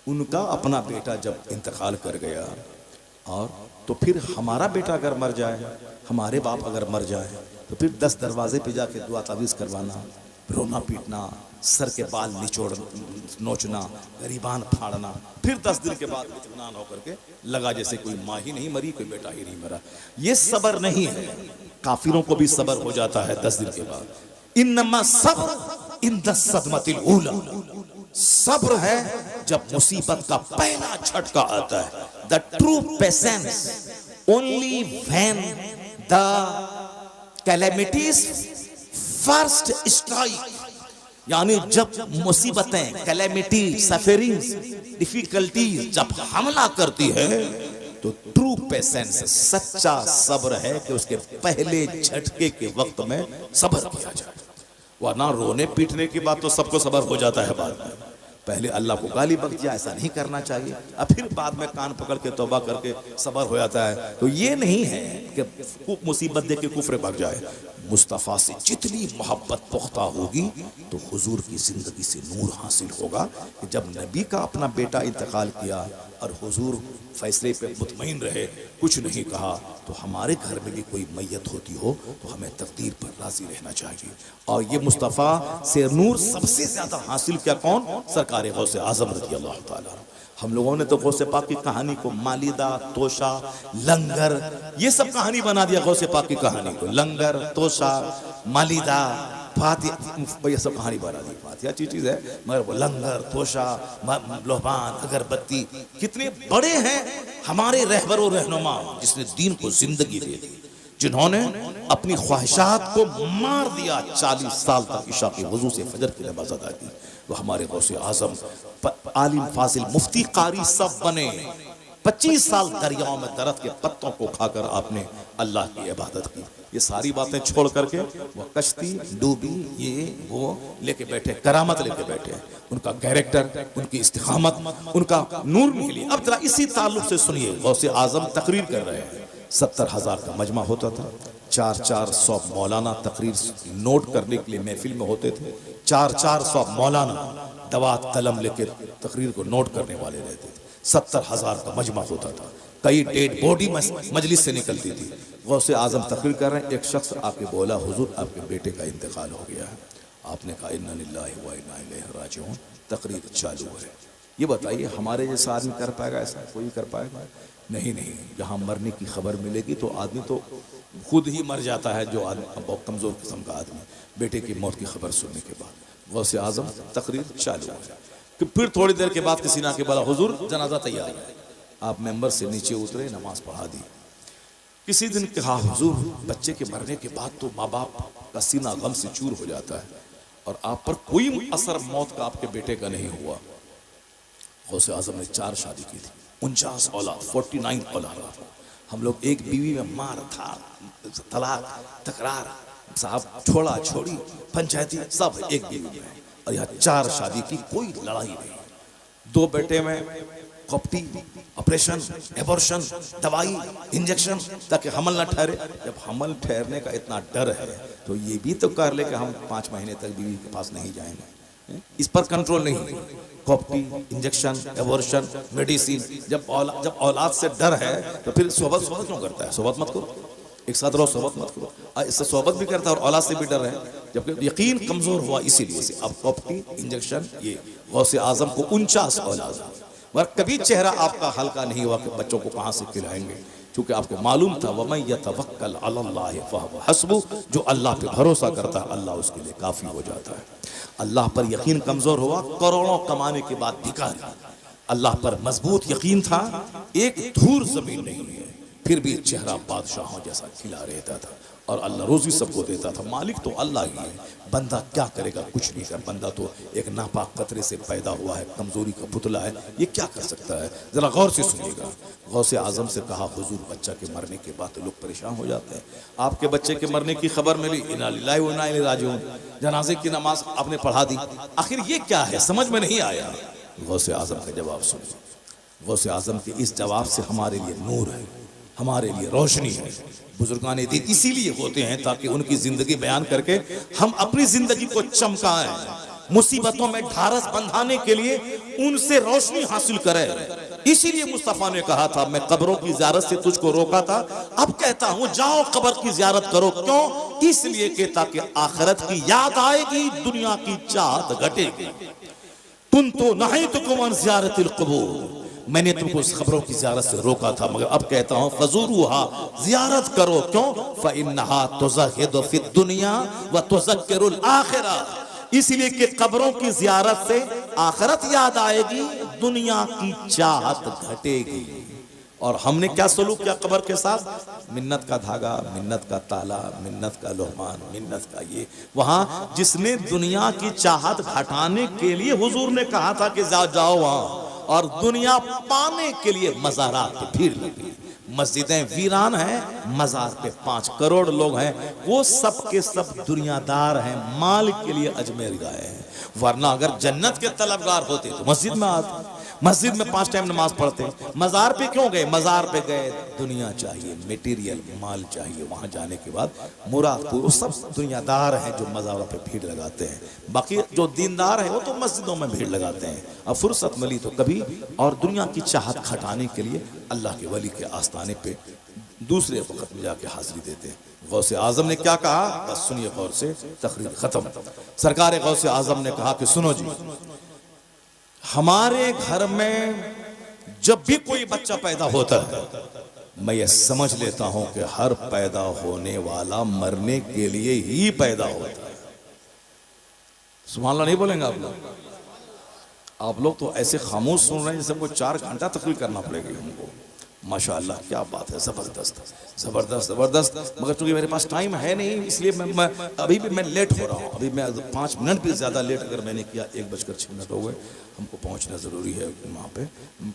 S1: उनका अपना बेटा जब इंतकाल कर गया, और तो फिर हमारा बेटा अगर मर जाए, हमारे बाप अगर मर जाए, तो फिर 10 दरवाजे पे जाके दुआ तावीज़ करवाना, रोना पीटना, सर के बाल निचोड़ नोचना, गरीबान फाड़ना, फिर 10 दिन के बाद इत्मीनान होकर के लगा जैसे कोई माँ ही नहीं मरी, कोई बेटा ही नहीं मरा। ये सब्र नहीं है। काफिरों को भी सब्र हो जाता है 10 दिन के बाद। इन्नमा सब्र इंद सदमतिल ऊला, सब्र है जब मुसीबत का पहला झटका आता है। The true patience only when the calamities first strike, यानी जब मुसीबतें, कैलेमिटी, सफरिंग्स, डिफिकल्टीज जब हमला करती है तो ट्रू पेशेंस, सच्चा सब्र है कि उसके पहले झटके के वक्त में सब्र किया जाए। वरना रोने पीटने के बाद तो सबको सब्र हो जाता है, बाद में पहले अल्लाह को गाली बक दिया, ऐसा नहीं करना चाहिए, और फिर बाद में कान पकड़ के तौबा करके सब्र हो जाता है। तो ये नहीं है कि मुसीबत देख के कुफ्र भाग जाए। मुस्तफ़ा से जितनी मोहब्बत पुख्ता होगी तो हुजूर की जिंदगी से नूर हासिल होगा। कि जब नबी का अपना बेटा इंतकाल किया और हुजूर फैसले पे मुतमईन रहे, कुछ नहीं कहा, तो हमारे घर में भी कोई मैयत होती हो तो हमें तकदीर पर राजी रहना चाहिए। और ये मुस्तफ़ा से नूर सबसे ज्यादा हासिल किया कौन? सरकार गौसे आजम रज़ी अल्लाह ताला। हम लोगों ने तो गौसे पाक की कहानी को मालिदा, तोशा, लंगर, ये सब कहानी बना दिया। गौसे पाक की कहानी को लंगर, तोशा, मालिदा, फातिहा, ये सब कहानी बना दी। फातिहा अच्छी चीज है, मगर वो लंगर, तोशा, लोहबान, अगरबत्ती कितने बड़े हैं हमारे रहबर और रहनुमा, जिसने दीन को जिंदगी दे दी, जिन्होंने अपनी ख्वाहिशात को मार दिया। 40 साल तक इशा की वजू से फजर की नमाज अदा की। वो हमारे गौसे आजम, आलिम, फाजिल, मुफ्ती, कारी सब बने। 25 साल दरियाओं में दरख्त के पत्तों को खाकर आपने अल्लाह की इबादत की। ये सारी बातें छोड़ करके वो कश्ती डूबी, ये वो लेके बैठे, करामत लेके बैठे। उनका कैरेक्टर, उनकी इस्तिकामत, उनका नूर निकली। अब जरा इसी ताल्लुक से सुनिए, गौसे आजम तकरीर कर रहे हैं। 70,000 का मजमा होता था, 400 मौलाना तकरीर नोट करने के लिए महफिल में होते थे। 400 मौलाना दवात कलम लेकर तकरीर को नोट करने वाले रहते थे। 70,000 का मजमा होता था, कई डेड बॉडी मजलिस से निकलती थी। गौसे आजम तकरीर कर रहे हैं, एक शख्स आके बोला, हुजूर आपके बेटे का इंतकाल हो गया है। आपने कहा इन्ना लिल्लाहि व इन्ना इलैहि राजिऊन। तकरीर चालू है। ये बताइए हमारे जैसा आदमी कर पाएगा ऐसा? कोई कर पाएगा? नहीं नहीं। जहाँ मरने की खबर मिलेगी तो आदमी तो खुद ही मर जाता है, जो आदमी बहुत कमजोर किस्म का आदमी, बेटे की मौत की खबर सुनने के बाद। गौसे आजम तकरीर चालू है कि फिर थोड़ी देर के बाद किसी ने आके बोला, हुजूर जनाजा तैयार है। आप मेंबर से नीचे उतरे, नमाज पढ़ा दी। किसी दिन कहा, हुजूर बच्चे के मरने के बाद तो माँ बाप का सीना गम से चूर हो जाता है और आप पर कोई असर मौत का आपके बेटे का नहीं हुआ। गौसे आजम ने 4 शादी की थी, 49 औलाद, 49 औलाद। हम लोग एक बीवी में मार था, तलाक, तकरार, साहब छोड़ा छोड़ी, पंचायती सब एक बीवी में। और यहाँ 4 शादी की, कोई लड़ाई नहीं। 2 बेटे में कॉप्टी, ऑपरेशन, एबॉर्शन, दवाई, इंजेक्शन, ताकि हमल ना ठहरे। जब हमल ठहरने का इतना डर है तो ये भी तो कर ले कि हम 5 महीने तक बीवी के पास नहीं जाएंगे। इस पर कंट्रोल नहीं। कॉप्टी, इंजेक्शन, एबॉर्शन, मेडिसिन। जब औलाद से डर है तो फिर सोबत क्यों करता है? सोबत मत करो, एक साथ रहो, सोबत मत करो। इससे सोबत भी करता है और औलाद से भी डर है, जबकि यकीन कमजोर हुआ इसीलिए से। अब कॉप्टी, इंजेक्शन, ये गौसे आजम को 49 औलाद, मगर कभी चेहरा आपका हल्का नहीं हुआ कि बच्चों को कहाँ से खिलाएंगे, क्योंकि आपको मालूम था वमन यतवक्कल अलल्लाहि फहुव हस्बुह, जो अल्लाह पे भरोसा करता है अल्लाह उसके लिए काफी हो जाता है। अल्लाह पर यकीन कमजोर हुआ, करोड़ों कमाने के बाद भिखारी। अल्लाह पर मजबूत यकीन था, एक धूर जमीन नहीं है, फिर भी चेहरा बादशाहों जैसा खिला रहता था और अल्लाह रोजी सबको देता था। मालिक तो अल्लाह ही है, बंदा क्या करेगा? कुछ नहीं कर। बंदा तो एक नापाक कतरे से पैदा हुआ है, कमजोरी का पुतला है, ये क्या कर सकता है? जरा गौर से सुनिएगा। गौसे आजम से कहा, हुजूर बच्चा के मरने के बाद तो लोग परेशान हो जाते हैं। आपके बच्चे के मरने की खबर मिली, इन्ना लिल्लाहि व इन्ना इलैहि राजिऊन, जनाजे की नमाज आपने पढ़ा दी, आखिर ये क्या है? समझ में नहीं आया। गौसे आजम का जवाब सुनिए। गौसे आजम के इस जवाब से हमारे लिए नूर है, हमारे लिए रोशनी है। बुजुर्गान दीन इसीलिए होते हैं ताकि उनकी जिंदगी बयान करके हम अपनी जिंदगी को चमकाएं, मुसीबतों में ढारस बंधाने के लिए उनसे रोशनी हासिल करें। इसीलिए मुस्तफा ने कहा था, मैं कब्रों की ज़ियारत से तुझको रोका था, अब कहता हूं जाओ कब्र की ज़ियारत करो। क्यों? इसलिए कि ताकि आखिरत की याद आएगी, दुनिया की चाहत घटेगी। तुम तो नहीं तो कुमान ज़ियारतिल क़ुबूर, मैंने तुमको उस खबरों की ज़ियारत से रोका था, मगर अब कहता हूं फज़ूरूहा, ज़ियारत करो। क्यों? फ़इन्नहा तुज़हिदु फ़िद दुनिया व तुज़क्किरुल आखिरा, इसलिए कि कब्रों की ज़ियारत से आखिरत याद आएगी, दुनिया की चाहत घटेगी। और हमने क्या सलूक किया कब्र के साथ? मिन्नत का धागा, मिन्नत का ताला, मिन्नत का लोहमान, मिन्नत का ये। वहां जिसने दुनिया की चाहत घटाने के लिए हुजूर ने कहा था कि जाओ वहां, और दुनिया पाने के लिए मज़ारात पे भीड़ लगी। मस्जिदें वीरान हैं, मजार पे 5 करोड़ लोग हैं, वो सब के सब दुनियादार हैं, माल के लिए अजमेर गए हैं। वरना अगर जन्नत के तलबगार होते तो मस्जिद में आते, मस्जिद में 5 टाइम नमाज पढ़ते। मजार पे क्यों गए? मजार पे गए दुनिया चाहिए, मटेरियल माल चाहिए। वहां जाने के बाद मुराद वो सब दुनियादार हैं जो मजारों पे भीड़ लगाते हैं। बाकी जो दीनदार है वो तो मस्जिदों में भीड़ लगाते हैं। अब फुर्सत मिली तो कभी और दुनिया की चाहत खटाने के लिए अल्लाह के वली के आस्थाने पे दूसरे वक्त में जाके हाजिरी देते हैं। गौसे आजम ने क्या कहा? बस सुनिए गौर से, तकरीर खत्म। सरकार गौसे आजम ने कहा कि सुनो जी, हमारे घर में जब भी कोई बच्चा पैदा होता है, मैं ये समझ लेता हूं कि हर पैदा होने वाला मरने के लिए ही पैदा होता है। सुभान अल्लाह नहीं बोलेंगे आप लोग? आप लोग तो ऐसे खामोश सुन रहे हैं जैसे कोई 4 घंटा तकरीर करना पड़ेगी हमको। माशाअल्लाह, क्या बात है, जबरदस्त जबरदस्त जबरदस्त। मगर चूंकि मेरे पास टाइम है नहीं, इसलिए मैं अभी भी मैं लेट हो रहा हूँ। अभी मैं 5 मिनट भी ज़्यादा लेट अगर मैंने किया, 1:06 हो गए, हमको पहुँचना ज़रूरी है वहाँ पे।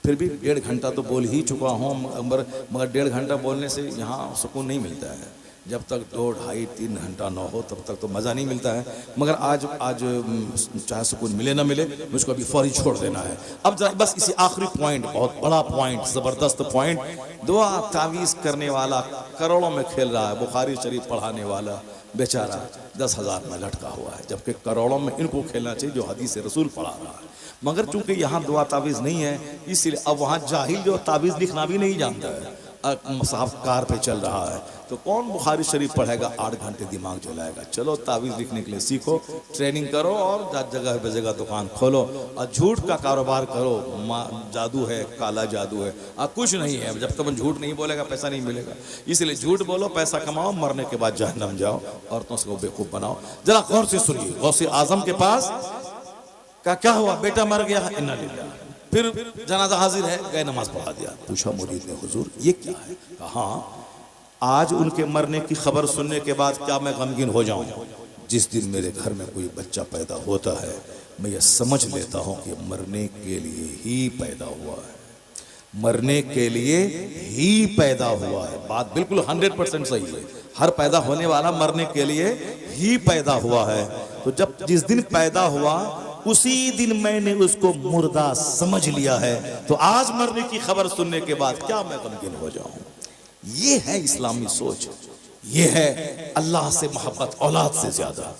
S1: फिर भी 1.5 घंटा तो बोल ही चुका हूँ, मगर 1.5 घंटा बोलने से यहाँ सुकून नहीं मिलता है। जब तक 2, 2.5, 3 घंटा ना हो तब तक तो मज़ा नहीं मिलता है। मगर आज चाहे सुकून मिले ना मिले, मुझको अभी फौरी छोड़ देना है। अब जरा बस इसी आखिरी पॉइंट, बहुत बड़ा पॉइंट, ज़बरदस्त पॉइंट। दुआ तावीज़ करने वाला करोड़ों में खेल रहा है, बुखारी शरीफ पढ़ाने वाला बेचारा 10,000 में लटका हुआ है, जबकि करोड़ों में इनको खेलना चाहिए जो हदीस रसूल पढ़ा रहा है। मगर चूंकि यहाँ दुआ तावीज़ नहीं है, इसलिए अब वहाँ जाहिल जो तावीज़ लिखना भी नहीं जानता है, साहब कार पे चल रहा है, तो कौन बुखारी शरीफ पढ़ेगा? 8 घंटे दिमाग जलाएगा। चलो तावीज़ लिखने के लिए सीखो, ट्रेनिंग करो और जगह पे जगह दुकान खोलो और झूठ का कारोबार करो। जादू है, काला जादू है, कुछ नहीं है। जब तक झूठ नहीं बोलेगा पैसा नहीं मिलेगा। इसलिए झूठ बोलो, पैसा कमाओ, मरने के बाद जहन्नम जाओ, औरतों से बेवकूफ़ बनाओ। जरा गौर से सुनिए, गौसे आजम के पास का क्या हुआ? बेटा मर गया, इन्ना लिल्लाह। फिर जनाजा हाजिर है, गए नमाज पढ़ा दिया। पूछा मुरीद ने, हुजूर ये क्या है? कहा, आज उनके मरने की खबर सुनने के बाद क्या मैं गमगीन हो जाऊं? जिस दिन मेरे घर में कोई बच्चा पैदा होता है, मैं ये समझ लेता हूं कि मरने के लिए ही पैदा हुआ है, मरने के लिए ही पैदा हुआ है। बात बिल्कुल 100% सही है। हर पैदा होने वाला मरने के लिए ही पैदा हुआ है। तो जब जिस दिन पैदा हुआ उसी दिन मैंने उसको मुर्दा समझ लिया है, तो आज मरने की खबर सुनने के बाद क्या मैं गमगीन हो जाऊं? ये है इस्लामी सोच, ये है अल्लाह से मोहब्बत औलाद से ज्यादा,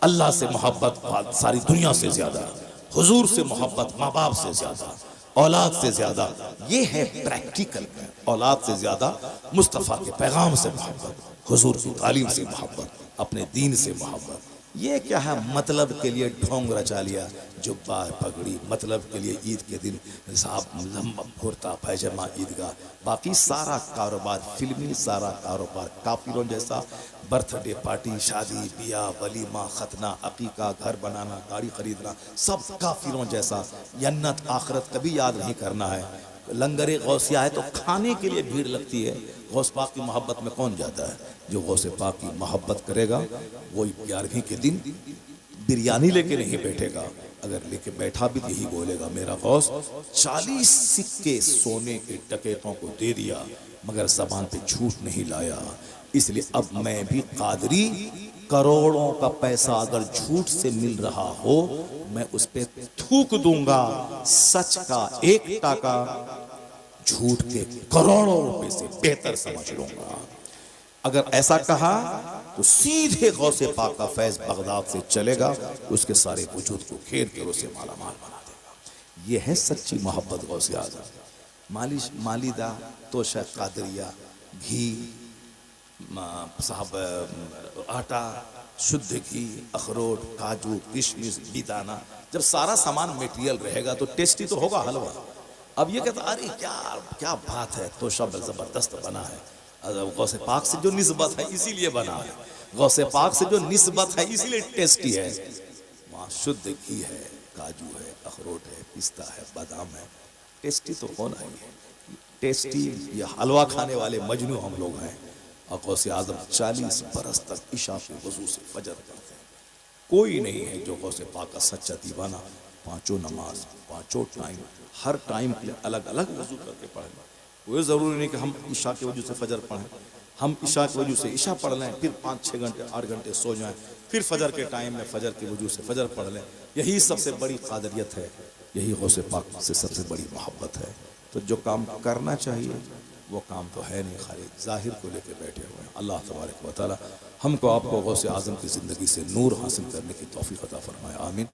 S1: अल्लाह से मोहब्बत सारी दुनिया से ज्यादा, हुजूर से मोहब्बत माँ बाप से ज्यादा, औलाद से ज्यादा। ये है प्रैक्टिकल, औलाद से ज्यादा मुस्तफ़ा के पैगाम से मोहब्बत, हुजूर की तालीम से मोहब्बत, अपने दीन से मोहब्बत। ये क्या है? मतलब के लिए ढोंग रचा लिया, जुब्बा पगड़ी, मतलब के लिए ईद के दिन साहब लंबा कुर्ता पैजामा ईदगाह, बाकी सारा कारोबार फिल्मी, सारा कारोबार काफिरों जैसा। बर्थडे पार्टी, शादी ब्याह, वलीमा, खतना, अकीका, घर बनाना, गाड़ी खरीदना, सब काफिरों जैसा। जन्नत आखिरत कभी याद नहीं करना है। लंगरे गौसिया है तो खाने के लिए भीड़ लगती है। गौस पाक की मोहब्बत में कौन जाता है? जो गौसे पाक की मोहब्बत करेगा वही 11वीं के दिन बिरयानी लेके नहीं बैठेगा। अगर लेके बैठा भी यही बोलेगा, मेरा गौस 40 सिक्के सोने के डकैतों को दे दिया, मगर ज़बान पे झूठ नहीं लाया। इसलिए अब मैं भी कादरी, करोड़ों का पैसा अगर झूठ से मिल रहा हो, मैं उस पे थूक दूंगा। सच का 1 टाका झूठ के करोड़ों रुपए से बेहतर समझ लूंगा। अगर ऐसा कहा तो सीधे गौसे पाक का फैज बगदाद से चलेगा, उसके सारे वजूद को घेर कर उसे माला माल बना देगा। यह है सच्ची मोहब्बत गौसे आज़म। मालिश, मालिदा, तोशा, कादरिया, घी, साहब आटा, शुद्ध घी, अखरोट, काजू, किशमिश, बेदाना, जब सारा सामान मटेरियल रहेगा तो टेस्टी तो होगा हलवा। अब ये कहता, अरे क्या बात है, तोशा जबरदस्त बना है। गौसे पाक से जो निस्बत है इसीलिए बना है, गौसे पाक से जो निस्बत है इसीलिए टेस्टी है। वहाँ शुद्ध घी है, काजू है, अखरोट है, पिस्ता है, बादाम है, टेस्टी तो होना ही है। टेस्टी, ये हलवा खाने वाले मजनू हम लोग हैं। और गौसे आजम 40 बरस तक इशा के वजू से फजर पढ़ते हैं। कोई नहीं है जो गौसे पाक का सच्चा दीवाना पांचों नमाज, पांचों टाइम, हर टाइम के लिए अलग अलग वजू करके पढ़ें। कोई ज़रूरी नहीं कि हम इशा के वजू से फजर पढ़ें। हम इशा के वजू से इशा पढ़ लें, फिर 5-6 घंटे 8 घंटे सो जाएं, फिर फजर के टाइम में फजर के वजू से फजर पढ़ लें। यही सबसे बड़ी कादरियत है, यही गौसे पाक से सबसे बड़ी मोहब्बत है। तो जो काम करना चाहिए वो काम तो है नहीं, खाली जाहिर को लेकर बैठे हुए हैं। अल्लाह तबारक व तआला हमको आपको गौसे आज़म की ज़िंदगी से नूर हासिल करने की तौफीक अता फरमाए, आमीन।